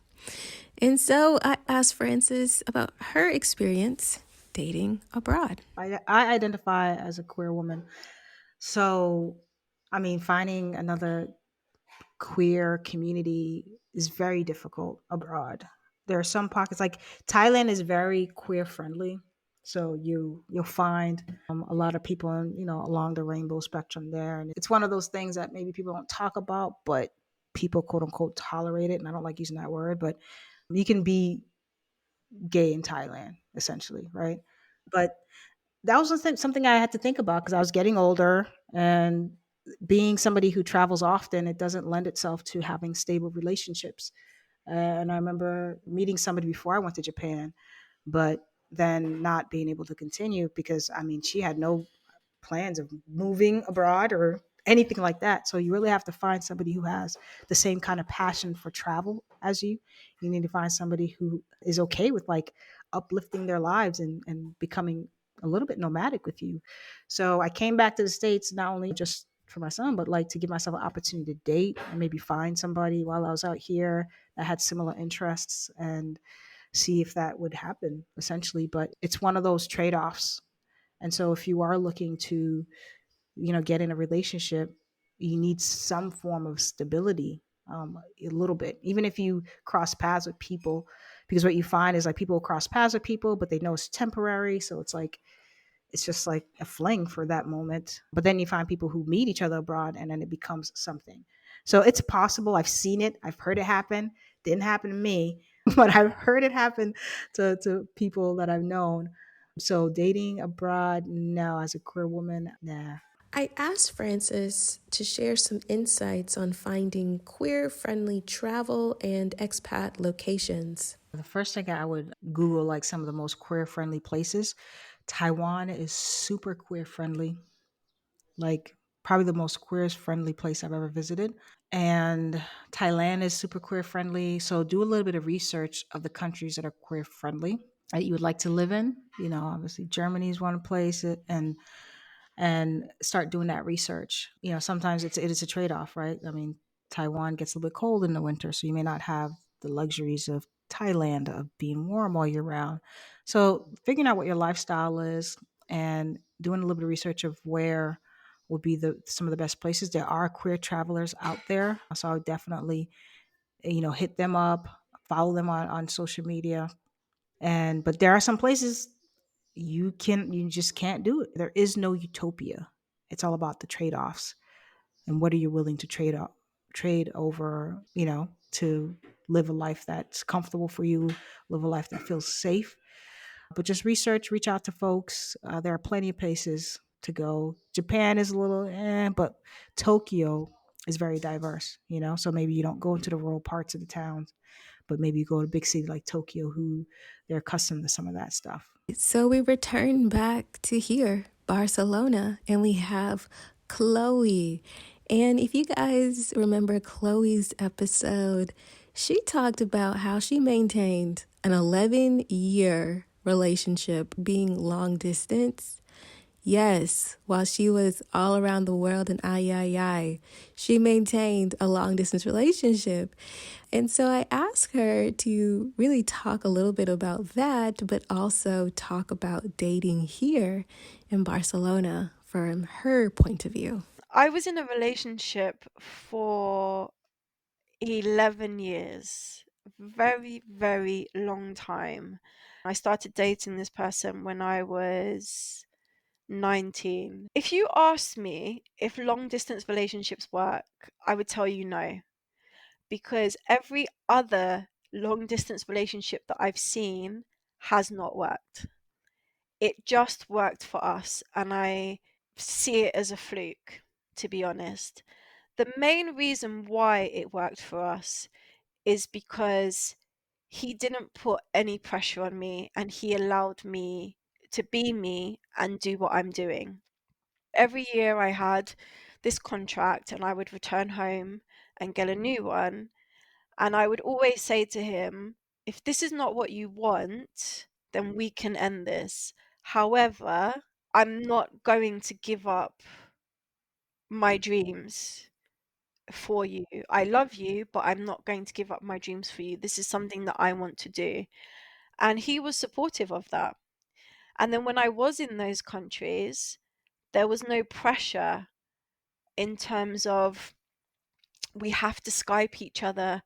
And so I asked Frances about her experience dating abroad. I identify as a queer woman. So, I mean, finding another queer community is very difficult abroad. There are some pockets, like Thailand is very queer friendly. So you'll find a lot of people, along the rainbow spectrum there. And it's one of those things that maybe people don't talk about, but people quote unquote tolerate it. And I don't like using that word, but you can be gay in Thailand, essentially, right? But that was something I had to think about because I was getting older, and being somebody who travels often, it doesn't lend itself to having stable relationships. And I remember meeting somebody before I went to Japan, but then not being able to continue because, I mean, she had no plans of moving abroad or anything like that. So you really have to find somebody who has the same kind of passion for travel as you. You need to find somebody who is okay with like uplifting their lives and becoming a little bit nomadic with you. So I came back to the States not only just for my son, but like to give myself an opportunity to date and maybe find somebody while I was out here that had similar interests and see if that would happen essentially. But it's one of those trade-offs. And so if you are looking to, get in a relationship, you need some form of stability, a little bit, even if you cross paths with people, because what you find is like people cross paths with people, but they know it's temporary. So it's just like a fling for that moment. But then you find people who meet each other abroad and then it becomes something. So it's possible. I've seen it. I've heard it happen. Didn't happen to me, but I've heard it happen to people that I've known. So dating abroad, no. As a queer woman, nah. I asked Frances to share some insights on finding queer-friendly travel and expat locations. The first thing I would Google, like some of the most queer-friendly places. Taiwan is super queer-friendly, like probably the most queer-friendly place I've ever visited. And Thailand is super queer-friendly. So do a little bit of research of the countries that are queer-friendly that you would like to live in. Obviously Germany is one place, and start doing that research. Sometimes it is a trade-off, right? I mean, Taiwan gets a little bit cold in the winter, so you may not have the luxuries of Thailand of being warm all year round. So figuring out what your lifestyle is and doing a little bit of research of where would be some of the best places. There are queer travelers out there, so I would definitely, hit them up, follow them on social media. But there are some places you just can't do it. There is no utopia. It's all about the trade-offs and what are you willing to trade over, to live a life that's comfortable for you, live a life that feels safe. But just reach out to folks. There are plenty of places to go. Japan is a little, but Tokyo is very diverse, so maybe you don't go into the rural parts of the towns, but maybe you go to a big city like Tokyo who they're accustomed to some of that stuff. So we return back to here, Barcelona, and we have Chloe. And if you guys remember Chloe's episode, she talked about how she maintained an 11-year relationship being long distance, Yes, while she was all around the world and she maintained a long distance relationship. And so I asked her to really talk a little bit about that, but also talk about dating here in Barcelona from her point of view. I was in a relationship for 11 years. Very, very long time. I started dating this person when I was 19. If you asked me if long distance relationships work, I would tell you no. Because every other long distance relationship that I've seen has not worked. It just worked for us, and I see it as a fluke, to be honest. The main reason why it worked for us is because he didn't put any pressure on me and he allowed me to be me and do what I'm doing. Every year I had this contract and I would return home and get a new one. And I would always say to him, if this is not what you want, then we can end this. However, I'm not going to give up my dreams for you. I love you, but I'm not going to give up my dreams for you. This is something that I want to do. And he was supportive of that. And then when I was in those countries, there was no pressure in terms of we have to Skype each other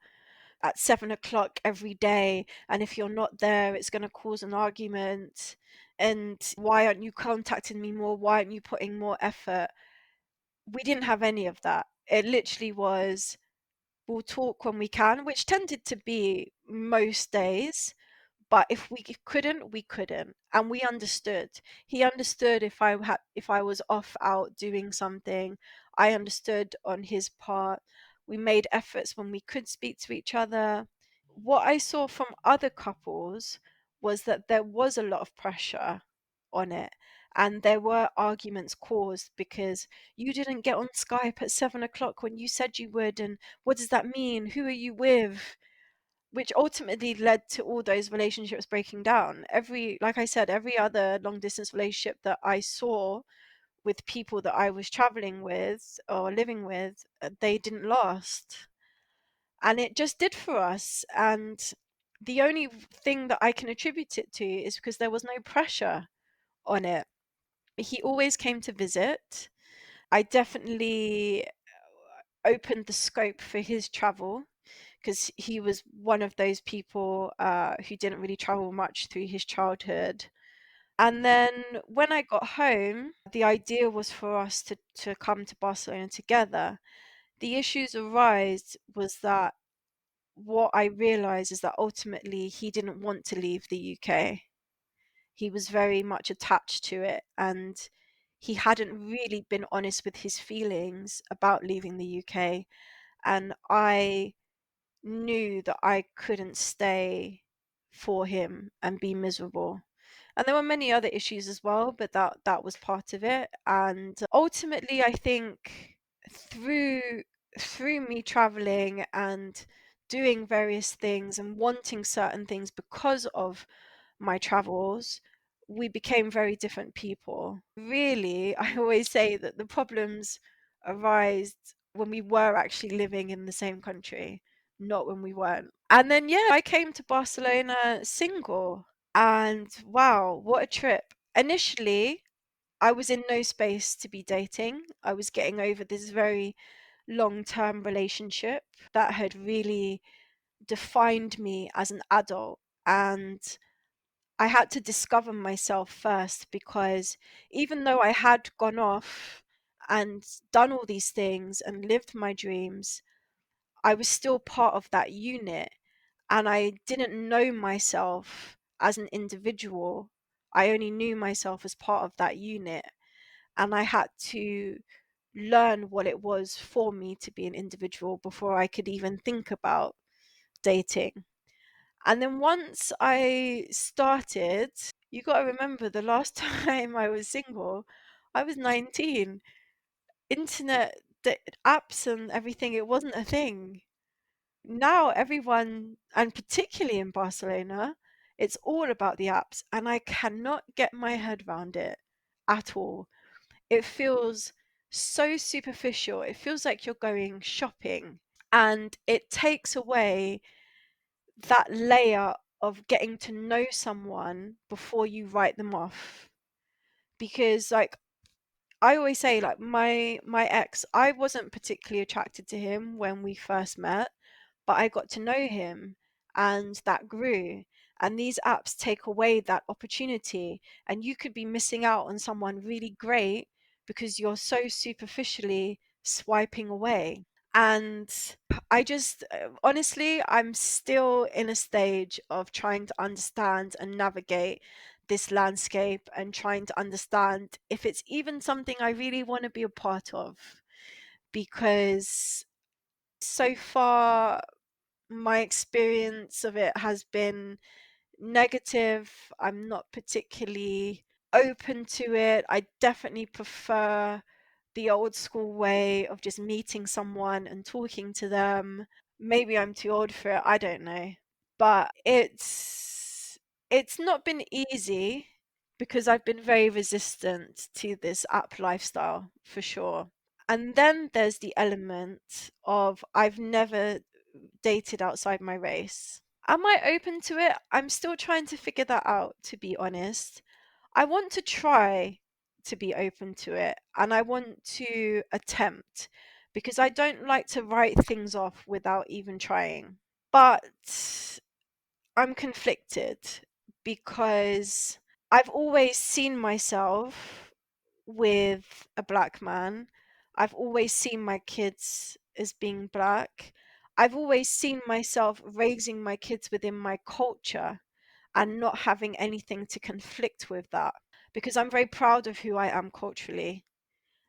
at 7 o'clock every day. And if you're not there, it's going to cause an argument. And why aren't you contacting me more? Why aren't you putting more effort? We didn't have any of that. It literally was, we'll talk when we can, which tended to be most days. But if we couldn't, we couldn't. And we understood. He understood if I was off out doing something. I understood on his part. We made efforts when we could speak to each other. What I saw from other couples was that there was a lot of pressure on it. And there were arguments caused because you didn't get on Skype at 7 o'clock when you said you would. And what does that mean? Who are you with? Which ultimately led to all those relationships breaking down. Like I said, every other long distance relationship that I saw with people that I was traveling with or living with, they didn't last. And it just did for us. And the only thing that I can attribute it to is because there was no pressure on it. He always came to visit. I definitely opened the scope for his travel because he was one of those people who didn't really travel much through his childhood. And then when I got home, the idea was for us to come to Barcelona together. The issues arise was that what I realized is that ultimately he didn't want to leave the UK. He was very much attached to it, and he hadn't really been honest with his feelings about leaving the UK. And I knew that I couldn't stay for him and be miserable. And there were many other issues as well, but that was part of it. And ultimately, I think through me traveling and doing various things and wanting certain things because of my travels, we became very different people. Really, I always say that the problems arise when we were actually living in the same country, not when we weren't. And then, yeah, I came to Barcelona single, and wow, what a trip. Initially, I was in no space to be dating. I was getting over this very long-term relationship that had really defined me as an adult, and I had to discover myself first, because even though I had gone off and done all these things and lived my dreams, I was still part of that unit, and I didn't know myself as an individual. I only knew myself as part of that unit, and I had to learn what it was for me to be an individual before I could even think about dating. And then once I started, you got to remember the last time I was single, I was 19. Internet, the apps and everything, it wasn't a thing. Now everyone, and particularly in Barcelona, it's all about the apps, and I cannot get my head around it at all. It feels so superficial. It feels like you're going shopping, and it takes away that layer of getting to know someone before you write them off. Because like I always say, like my ex, I wasn't particularly attracted to him when we first met, but I got to know him and that grew. And these apps take away that opportunity, and you could be missing out on someone really great because you're so superficially swiping away. And I just, honestly, I'm still in a stage of trying to understand and navigate this landscape and trying to understand if it's even something I really want to be a part of. Because so far, my experience of it has been negative. I'm not particularly open to it. I definitely prefer the old school way of just meeting someone and talking to them. Maybe I'm too old for it, I don't know. But it's not been easy because I've been very resistant to this app lifestyle for sure. And then there's the element of I've never dated outside my race. Am I open to it? I'm still trying to figure that out, to be honest. I want to try to be open to it, and I want to attempt because I don't like to write things off without even trying. But I'm conflicted because I've always seen myself with a black man. I've always seen my kids as being black. I've always seen myself raising my kids within my culture and not having anything to conflict with that because I'm very proud of who I am culturally.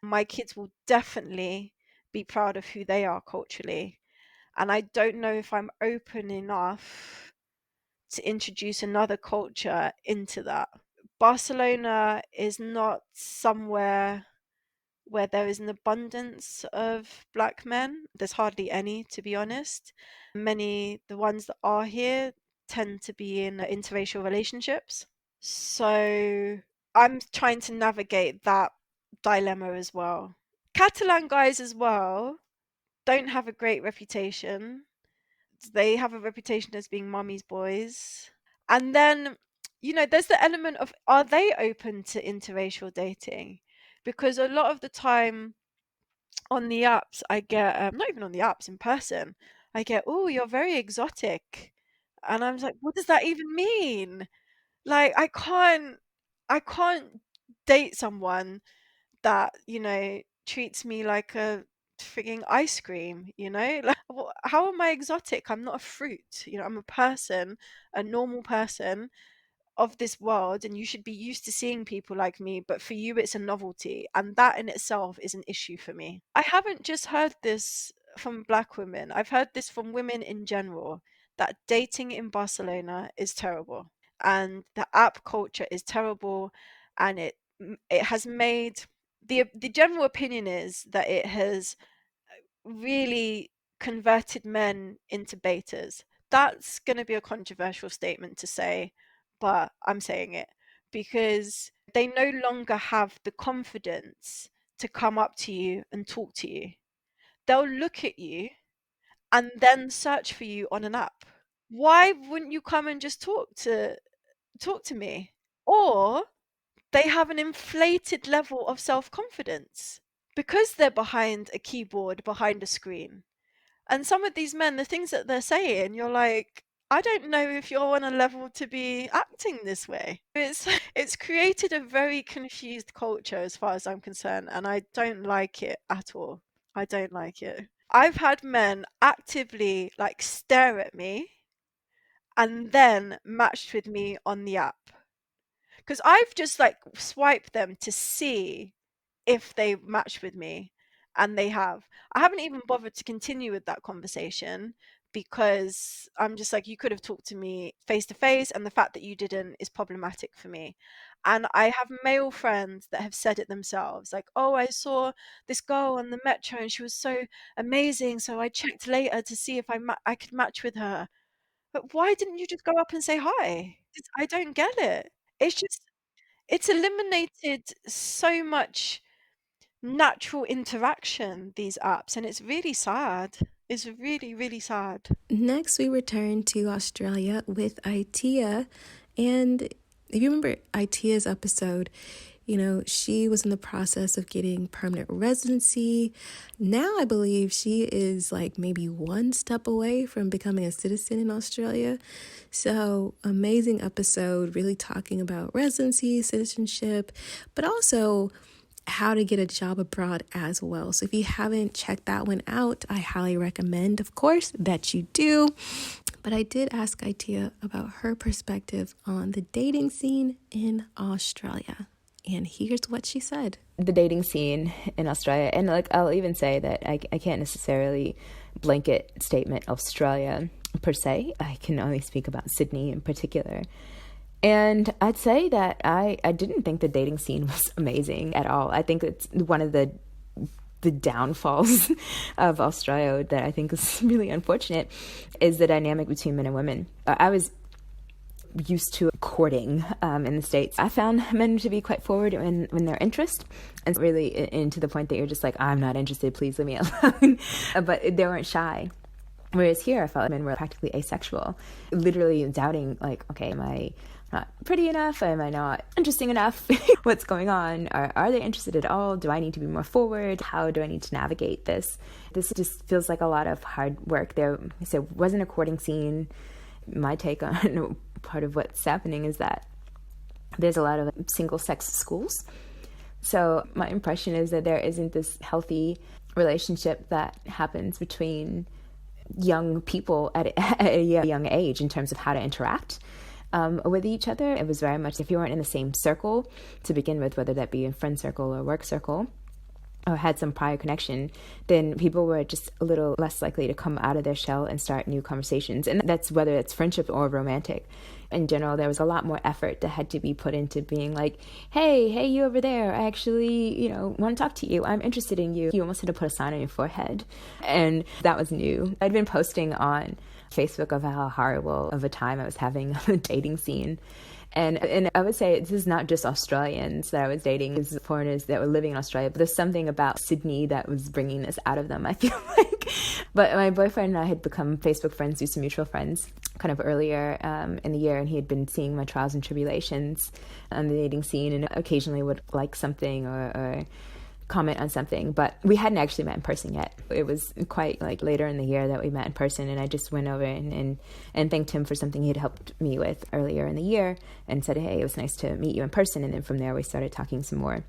My kids will definitely be proud of who they are culturally. And I don't know if I'm open enough to introduce another culture into that. Barcelona is not somewhere where there is an abundance of black men. There's hardly any, to be honest. The ones that are here, tend to be in interracial relationships. So I'm trying to navigate that dilemma as well. Catalan guys as well don't have a great reputation. They have a reputation as being mummy's boys. And then, there's the element of are they open to interracial dating? Because a lot of the time on the apps, I get, not even on the apps, in person, I get, oh, you're very exotic. And I'm like, what does that even mean? Like, I can't date someone that, treats me like a frigging ice cream, Like, how am I exotic? I'm not a fruit, I'm a person, a normal person of this world, and you should be used to seeing people like me, but for you it's a novelty, and that in itself is an issue for me. I haven't just heard this from black women, I've heard this from women in general, that dating in Barcelona is terrible and the app culture is terrible, and it has made the general opinion is that it has really converted men into betas. That's going to be a controversial statement to say, but I'm saying it because they no longer have the confidence to come up to you and talk to you. They'll look at you and then search for you on an app. Why wouldn't you come and just talk to me? Or they have an inflated level of self-confidence because they're behind a keyboard, behind a screen. And some of these men, the things that they're saying, you're like, I don't know if you're on a level to be acting this way. It's created a very confused culture as far as I'm concerned, and I don't like it at all. I don't like it. I've had men actively like stare at me and then matched with me on the app. Because I've just like swiped them to see if they match with me, and they have. I haven't even bothered to continue with that conversation because I'm just like, you could have talked to me face to face, and the fact that you didn't is problematic for me. And I have male friends that have said it themselves, like, oh, I saw this girl on the metro and she was so amazing, so I checked later to see if I could match with her. But why didn't you just go up and say hi? I don't get it. It's just it's eliminated so much natural interaction, these apps, and it's really sad. It's really, really sad. Next, we return to Australia with Itea. And if you remember Itea's episode, she was in the process of getting permanent residency. Now I believe she is like maybe one step away from becoming a citizen in Australia. So amazing episode, really talking about residency, citizenship, but also how to get a job abroad as well. So if you haven't checked that one out, I highly recommend, of course, that you do. But I did ask Itea about her perspective on the dating scene in Australia. And here's what she said. The dating scene in Australia, and I'll even say that I can't necessarily blanket statement Australia per se. I can only speak about Sydney in particular. And I'd say that I didn't think the dating scene was amazing at all. I think it's one of the downfalls of Australia that I think is really unfortunate is the dynamic between men and women. I was used to courting in the States. I found men to be quite forward when they're interested, and really into the point that you're just like, I'm not interested, please leave me alone. But they weren't shy. Whereas here, I felt like men were practically asexual, literally doubting, like, okay, am I not pretty enough? Am I not interesting enough? What's going on? Are they interested at all? Do I need to be more forward? How do I need to navigate this? This just feels like a lot of hard work. There wasn't a courting scene. My take on part of what's happening is that there's a lot of single-sex schools. So my impression is that there isn't this healthy relationship that happens between young people at a young age in terms of how to interact with each other. It was very much, if you weren't in the same circle to begin with, whether that be a friend circle or work circle, or had some prior connection, then people were just a little less likely to come out of their shell and start new conversations. And that's whether it's friendship or romantic. In general, there was a lot more effort that had to be put into being like, hey, you over there, I actually, want to talk to you. I'm interested in you. You almost had to put a sign on your forehead. And that was new. I'd been posting on Facebook of how horrible of a time I was having on the dating scene. And I would say this is not just Australians that I was dating, it's foreigners that were living in Australia, but there's something about Sydney that was bringing this out of them, I feel like. But my boyfriend and I had become Facebook friends due to mutual friends kind of earlier in the year, and he had been seeing my trials and tribulations on the dating scene and occasionally would like something or comment on something, but we hadn't actually met in person yet. It was quite like later in the year that we met in person, and I just went over and thanked him for something he had helped me with earlier in the year and said, hey, it was nice to meet you in person. And then from there we started talking some more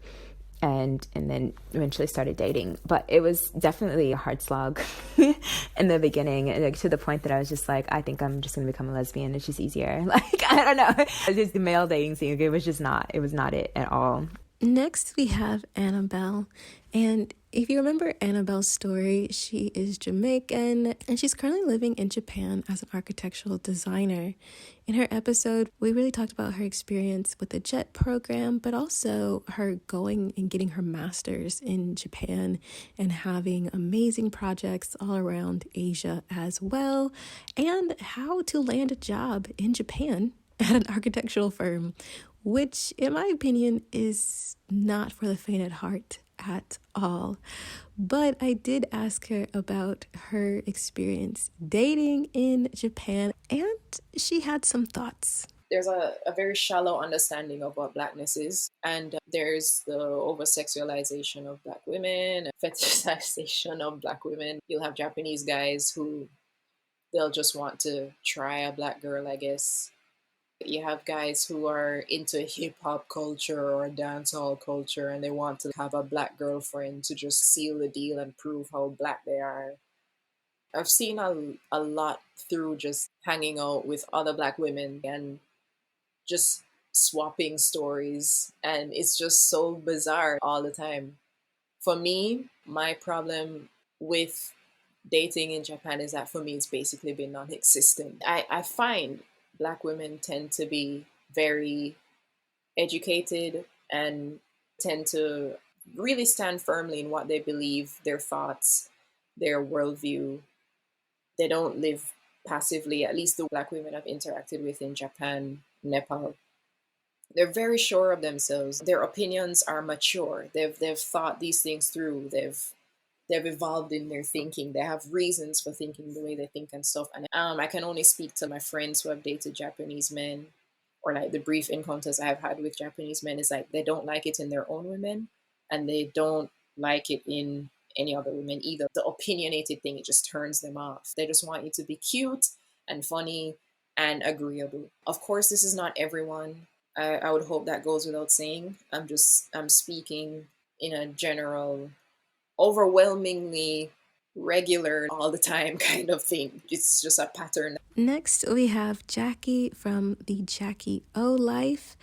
and then eventually started dating. But it was definitely a hard slog in the beginning, like, to the point that I was just like, I think I'm just going to become a lesbian. It's just easier. Like, I don't know. It's just the male dating scene. It was not it at all. Next, we have Annabelle. And if you remember Annabelle's story, she is Jamaican and she's currently living in Japan as an architectural designer. In her episode, we really talked about her experience with the JET program, but also her going and getting her master's in Japan and having amazing projects all around Asia as well, and how to land a job in Japan at an architectural firm, which, in my opinion, is not for the faint at heart at all. But I did ask her about her experience dating in Japan, and she had some thoughts. There's a very shallow understanding of what Blackness is, and there's the over-sexualization of Black women, fetishization of Black women. You'll have Japanese guys who they'll just want to try a Black girl, I guess. You have guys who are into hip-hop culture or dancehall culture and they want to have a Black girlfriend to just seal the deal and prove how Black they are. I've seen a lot through just hanging out with other Black women and just swapping stories, and it's just so bizarre all the time. For me, my problem with dating in Japan is that for me it's basically been non-existent. I find Black women tend to be very educated and tend to really stand firmly in what they believe, their thoughts, their worldview. They don't live passively, at least the Black women I've interacted with in Japan, Nepal. They're very sure of themselves. Their opinions are mature. They've thought these things through. They've evolved in their thinking. They have reasons for thinking the way they think and stuff. And I can only speak to my friends who have dated Japanese men, or like the brief encounters I have had with Japanese men, is like they don't like it in their own women, and they don't like it in any other women either. The opinionated thing, it just turns them off. They just want you to be cute and funny and agreeable. Of course, this is not everyone. I would hope that goes without saying. I'm speaking in a general, overwhelmingly regular, all the time kind of thing. It's just a pattern. Next, we have Jackie from the Jackie O Life.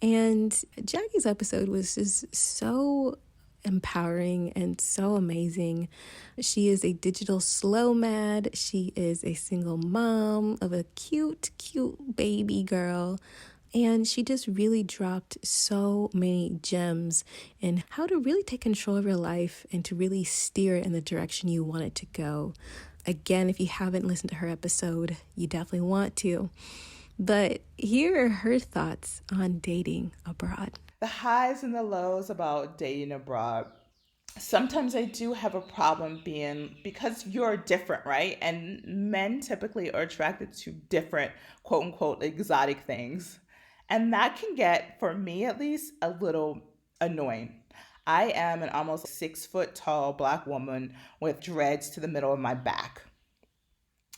And Jackie's episode was just so empowering and so amazing. She is a digital slow mad. She is a single mom of a cute baby girl. And she just really dropped so many gems in how to really take control of your life and to really steer it in the direction you want it to go. Again, if you haven't listened to her episode, you definitely want to. But here are her thoughts on dating abroad. The highs and the lows about dating abroad. Sometimes I do have a problem because you're different, right? And men typically are attracted to different, quote unquote, exotic things. And that can get, for me at least, a little annoying. I am an almost 6 foot tall Black woman with dreads to the middle of my back.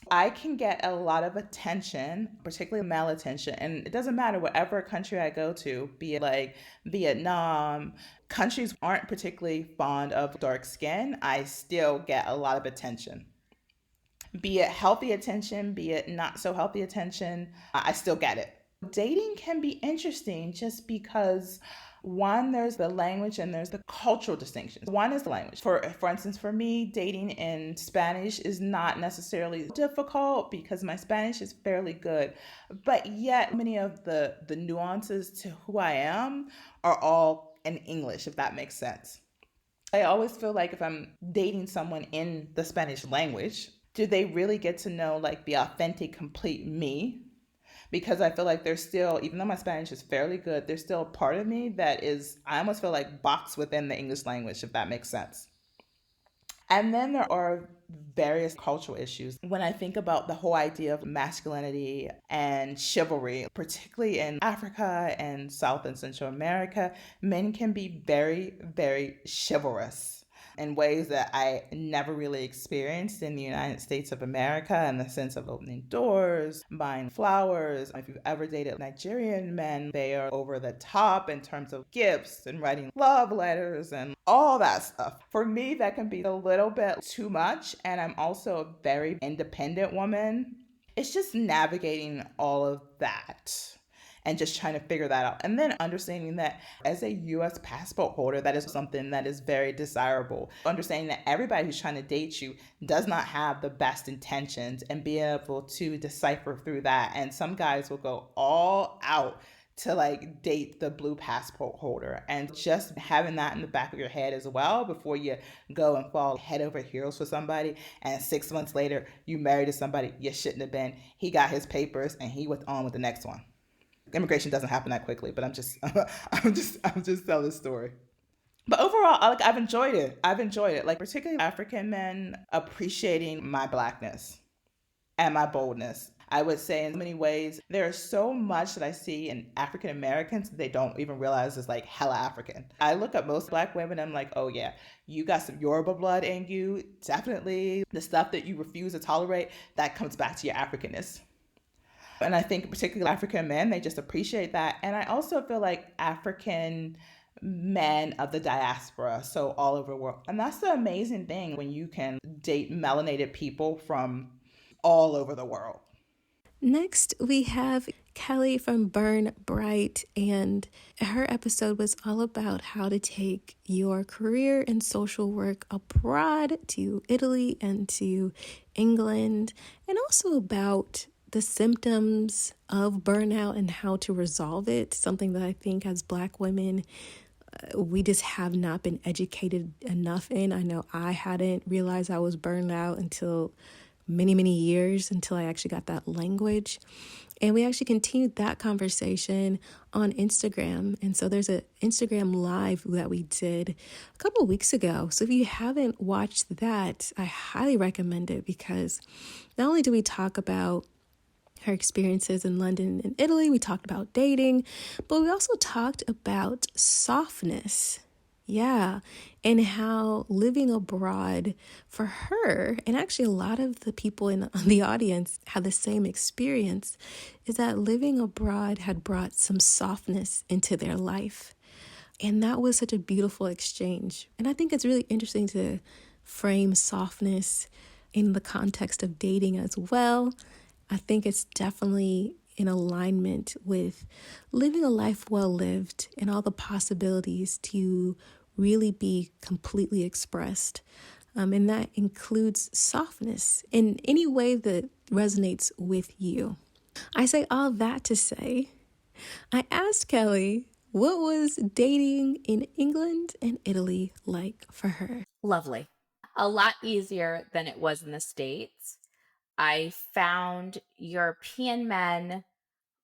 I can get a lot of attention, particularly male attention, and it doesn't matter whatever country I go to, be it like Vietnam, countries aren't particularly fond of dark skin, I still get a lot of attention. Be it healthy attention, be it not so healthy attention, I still get it. Dating can be interesting just because one, there's the language and there's the cultural distinctions. One is the language. For instance, for me, dating in Spanish is not necessarily difficult because my Spanish is fairly good. But yet many of the nuances to who I am are all in English, if that makes sense. I always feel like if I'm dating someone in the Spanish language, do they really get to know like the authentic, complete me? Because I feel like there's still, even though my Spanish is fairly good, there's still a part of me that is, I almost feel like boxed within the English language, if that makes sense. And then there are various cultural issues. When I think about the whole idea of masculinity and chivalry, particularly in Africa and South and Central America, men can be very, very chivalrous in ways that I never really experienced in the United States of America, in the sense of opening doors, buying flowers. If you've ever dated Nigerian men, they are over the top in terms of gifts and writing love letters and all that stuff. For me, that can be a little bit too much, and I'm also a very independent woman. It's just navigating all of that and just trying to figure that out. And then understanding that as a US passport holder, that is something that is very desirable. Understanding that everybody who's trying to date you does not have the best intentions, and being able to decipher through that. And some guys will go all out to like date the blue passport holder, and just having that in the back of your head as well before you go and fall head over heels for somebody, and 6 months later you married to somebody you shouldn't have been. He got his papers and he went on with the next one. Immigration doesn't happen that quickly, but I'm just telling the story. But overall, I've enjoyed it. Like particularly African men appreciating my Blackness and my boldness. I would say in many ways, there's so much that I see in African Americans they don't even realize is like hella African. I look at most Black women, I'm like, oh yeah, you got some Yoruba blood in you. Definitely the stuff that you refuse to tolerate, that comes back to your Africanness. And I think particularly African men, they just appreciate that. And I also feel like African men of the diaspora, so all over the world. And that's the amazing thing when you can date melanated people from all over the world. Next, we have Kelly from Burn Bright, and her episode was all about how to take your career in social work abroad to Italy and to England, and also about the symptoms of burnout and how to resolve it, something that I think as Black women, we just have not been educated enough in. I know I hadn't realized I was burned out until many, many years until I actually got that language. And we actually continued that conversation on Instagram. And so there's an Instagram live that we did a couple of weeks ago. So if you haven't watched that, I highly recommend it, because not only do we talk about her experiences in London and Italy, we talked about dating, but we also talked about softness. Yeah, and how living abroad for her, and actually a lot of the people in the audience had the same experience, is that living abroad had brought some softness into their life. And that was such a beautiful exchange. And I think it's really interesting to frame softness in the context of dating as well. I think it's definitely in alignment with living a life well lived and all the possibilities to really be completely expressed. And that includes softness in any way that resonates with you. I say all that to say, I asked Kelly, what was dating in England and Italy like for her? Lovely. A lot easier than it was in the States. I found European men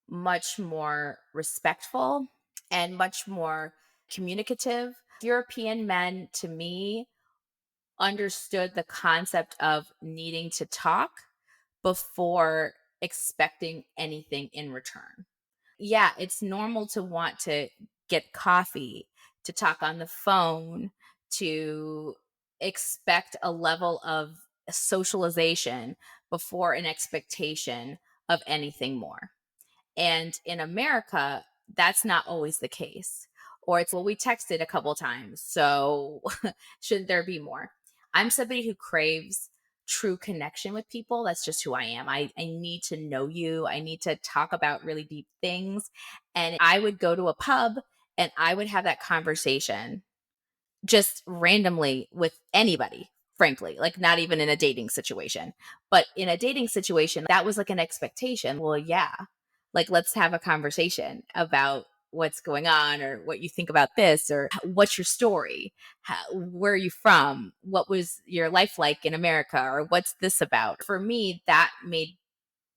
much more respectful and much more communicative. European men, to me, understood the concept of needing to talk before expecting anything in return. Yeah, it's normal to want to get coffee, to talk on the phone, to expect a level of socialization before an expectation of anything more. And in America, that's not always the case. Or it's, well, we texted a couple times, so should there be more? I'm somebody who craves true connection with people. That's just who I am. I need to know you. I need to talk about really deep things. And I would go to a pub and I would have that conversation just randomly with anybody, frankly, like not even in a dating situation. But in a dating situation, that was like an expectation. Well, yeah, like let's have a conversation about what's going on, or what you think about this, or what's your story? Where are you from? What was your life like in America? Or what's this about? For me, that made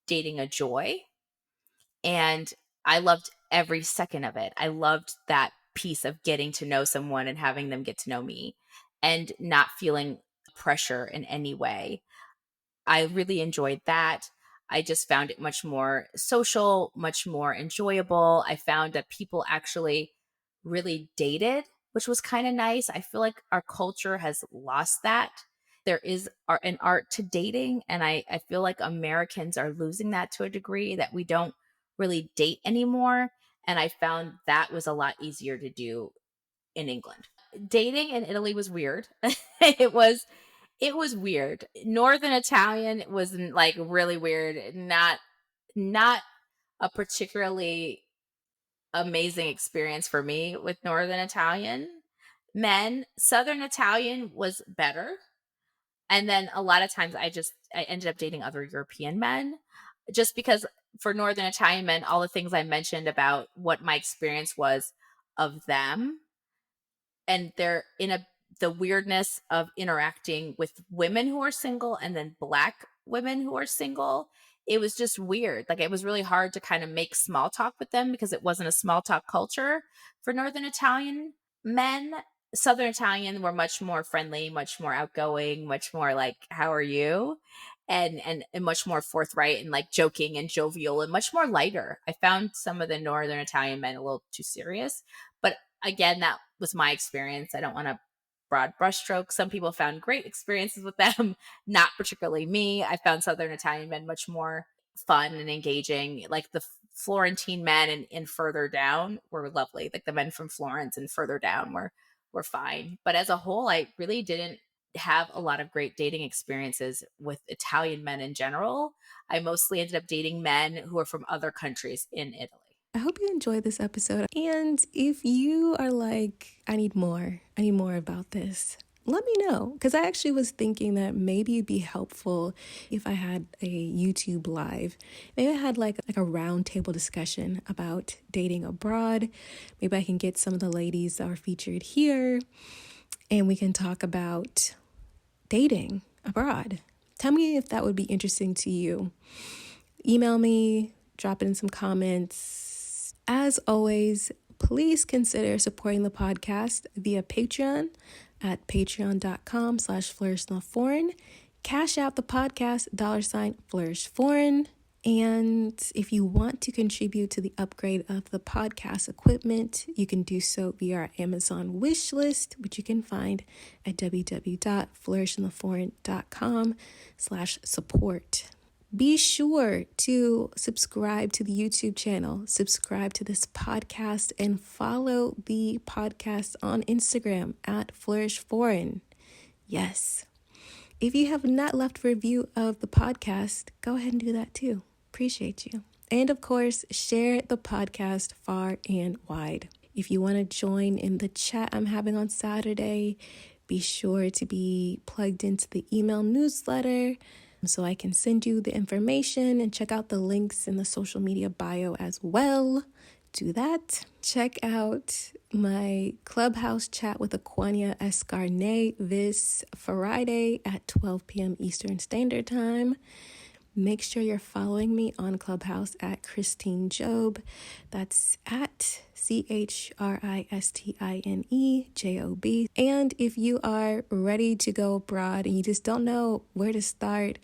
dating a joy. And I loved every second of it. I loved that piece of getting to know someone and having them get to know me and not feeling pressure in any way. I really enjoyed that. I just found it much more social, much more enjoyable. I found that people actually really dated, which was kind of nice. I feel like our culture has lost that. There is an art to dating, and I feel like Americans are losing that to a degree, that we don't really date anymore. And I found that was a lot easier to do in England. Dating in Italy was weird. It was weird. Northern Italian was like really weird. Not a particularly amazing experience for me with Northern Italian men. Southern Italian was better. And then a lot of times I ended up dating other European men, just because for Northern Italian men, all the things I mentioned about what my experience was of them, and they're in the weirdness of interacting with women who are single and then Black women who are single. It was just weird. Like, it was really hard to kind of make small talk with them because it wasn't a small talk culture for Northern Italian men. Southern Italian were much more friendly, much more outgoing, much more like, how are you? And much more forthright and like joking and jovial and much more lighter. I found some of the Northern Italian men a little too serious, but again, that was my experience. I don't want to broad brushstroke. Some people found great experiences with them, not particularly me. I found Southern Italian men much more fun and engaging. Like the Florentine men and further down were lovely. Like the men from Florence and further down were fine. But as a whole, I really didn't have a lot of great dating experiences with Italian men in general. I mostly ended up dating men who are from other countries in Italy. I hope you enjoyed this episode. And if you are like, I need more about this, let me know. Because I actually was thinking that maybe it'd be helpful if I had a YouTube live. Maybe I had like a round table discussion about dating abroad. Maybe I can get some of the ladies that are featured here and we can talk about dating abroad. Tell me if that would be interesting to you. Email me, drop it in some comments. As always, please consider supporting the podcast via Patreon at patreon.com/flourishtheforeign. Cash out the podcast, $flourishforeign. And if you want to contribute to the upgrade of the podcast equipment, you can do so via our Amazon wish list, which you can find at www.flourishtheforeign.com/support. Be sure to subscribe to the YouTube channel, subscribe to this podcast, and follow the podcast on Instagram at flourishforeign. Yes. If you have not left a review of the podcast, go ahead and do that too. Appreciate you. And of course, share the podcast far and wide. If you want to join in the chat I'm having on Saturday, be sure to be plugged into the email newsletter so I can send you the information, and check out the links in the social media bio as well. Do that. Check out my Clubhouse chat with Aquania Escarnet this Friday at 12 p.m. Eastern Standard Time. Make sure you're following me on Clubhouse at Christine Job. That's at CHRISTINEJOB. And if you are ready to go abroad and you just don't know where to start,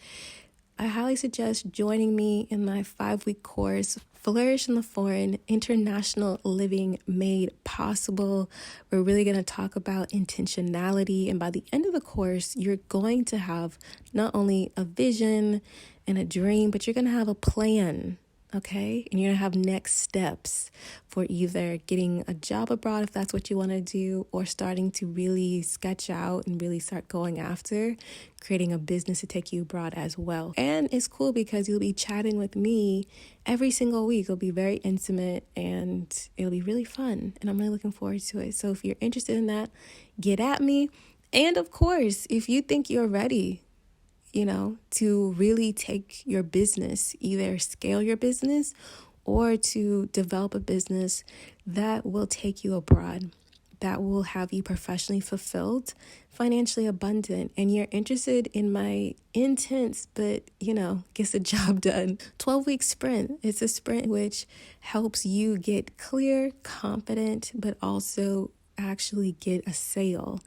I highly suggest joining me in my 5-week course, Flourish in the Foreign, International Living Made Possible. We're really going to talk about intentionality. And by the end of the course, you're going to have not only a vision and a dream, but you're going to have a plan, okay? And you're going to have next steps for either getting a job abroad, if that's what you want to do, or starting to really sketch out and really start going after creating a business to take you abroad as well. And it's cool because you'll be chatting with me every single week. It'll be very intimate and it'll be really fun. And I'm really looking forward to it. So if you're interested in that, get at me. And of course, if you think you're ready, to really take your business, either scale your business or to develop a business that will take you abroad, that will have you professionally fulfilled, financially abundant, and you're interested in my intense, but, gets the job done 12-week sprint. It's a sprint which helps you get clear, confident, but also actually get a sale.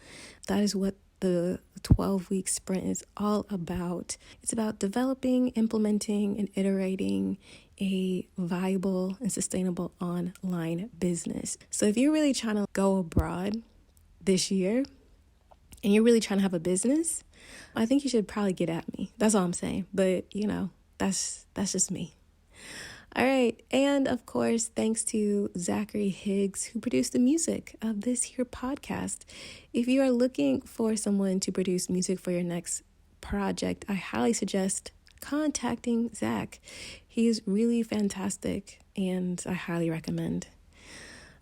That is what the 12-week sprint is all about. It's about developing, implementing, and iterating a viable and sustainable online business. So if you're really trying to go abroad this year and you're really trying to have a business, I think you should probably get at me. That's all I'm saying. But, that's just me. All right. And of course, thanks to Zachary Higgs, who produced the music of this here podcast. If you are looking for someone to produce music for your next project, I highly suggest contacting Zach. He's really fantastic and I highly recommend.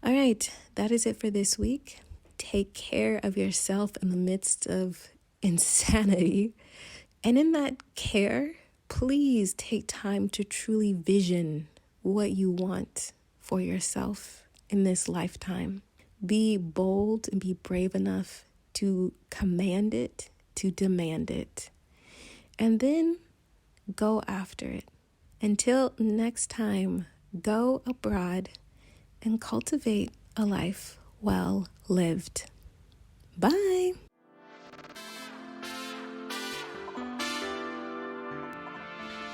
All right. That is it for this week. Take care of yourself in the midst of insanity. And in that care, please take time to truly vision what you want for yourself in this lifetime. Be bold and be brave enough to command it, to demand it, and then go after it. Until next time, go abroad and cultivate a life well lived. Bye.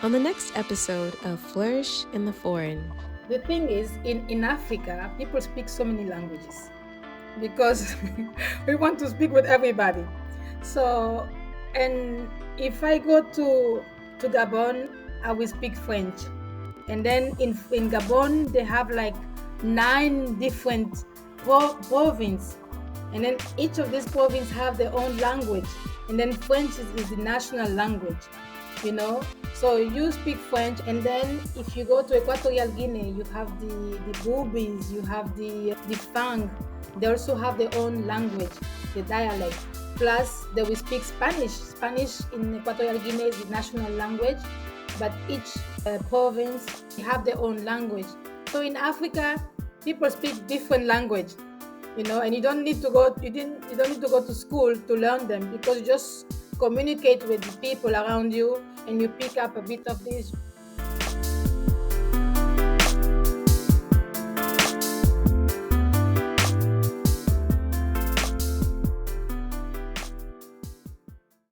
On the next episode of Flourish in the Foreign. The thing is, in Africa, people speak so many languages because we want to speak with everybody. So, and if I go to Gabon, I will speak French. And then in Gabon, they have like 9 different provinces. And then each of these provinces have their own language. And then French is the national language. So you speak French, and then if you go to Equatorial Guinea, you have the Bubis, you have the Fang. They also have their own language, the dialect. Plus, they will speak Spanish. Spanish in Equatorial Guinea is the national language, but each province have their own language. So in Africa, people speak different language, and you don't need to go. You don't need to go to school to learn them because you just communicate with the people around you and you pick up a bit of this,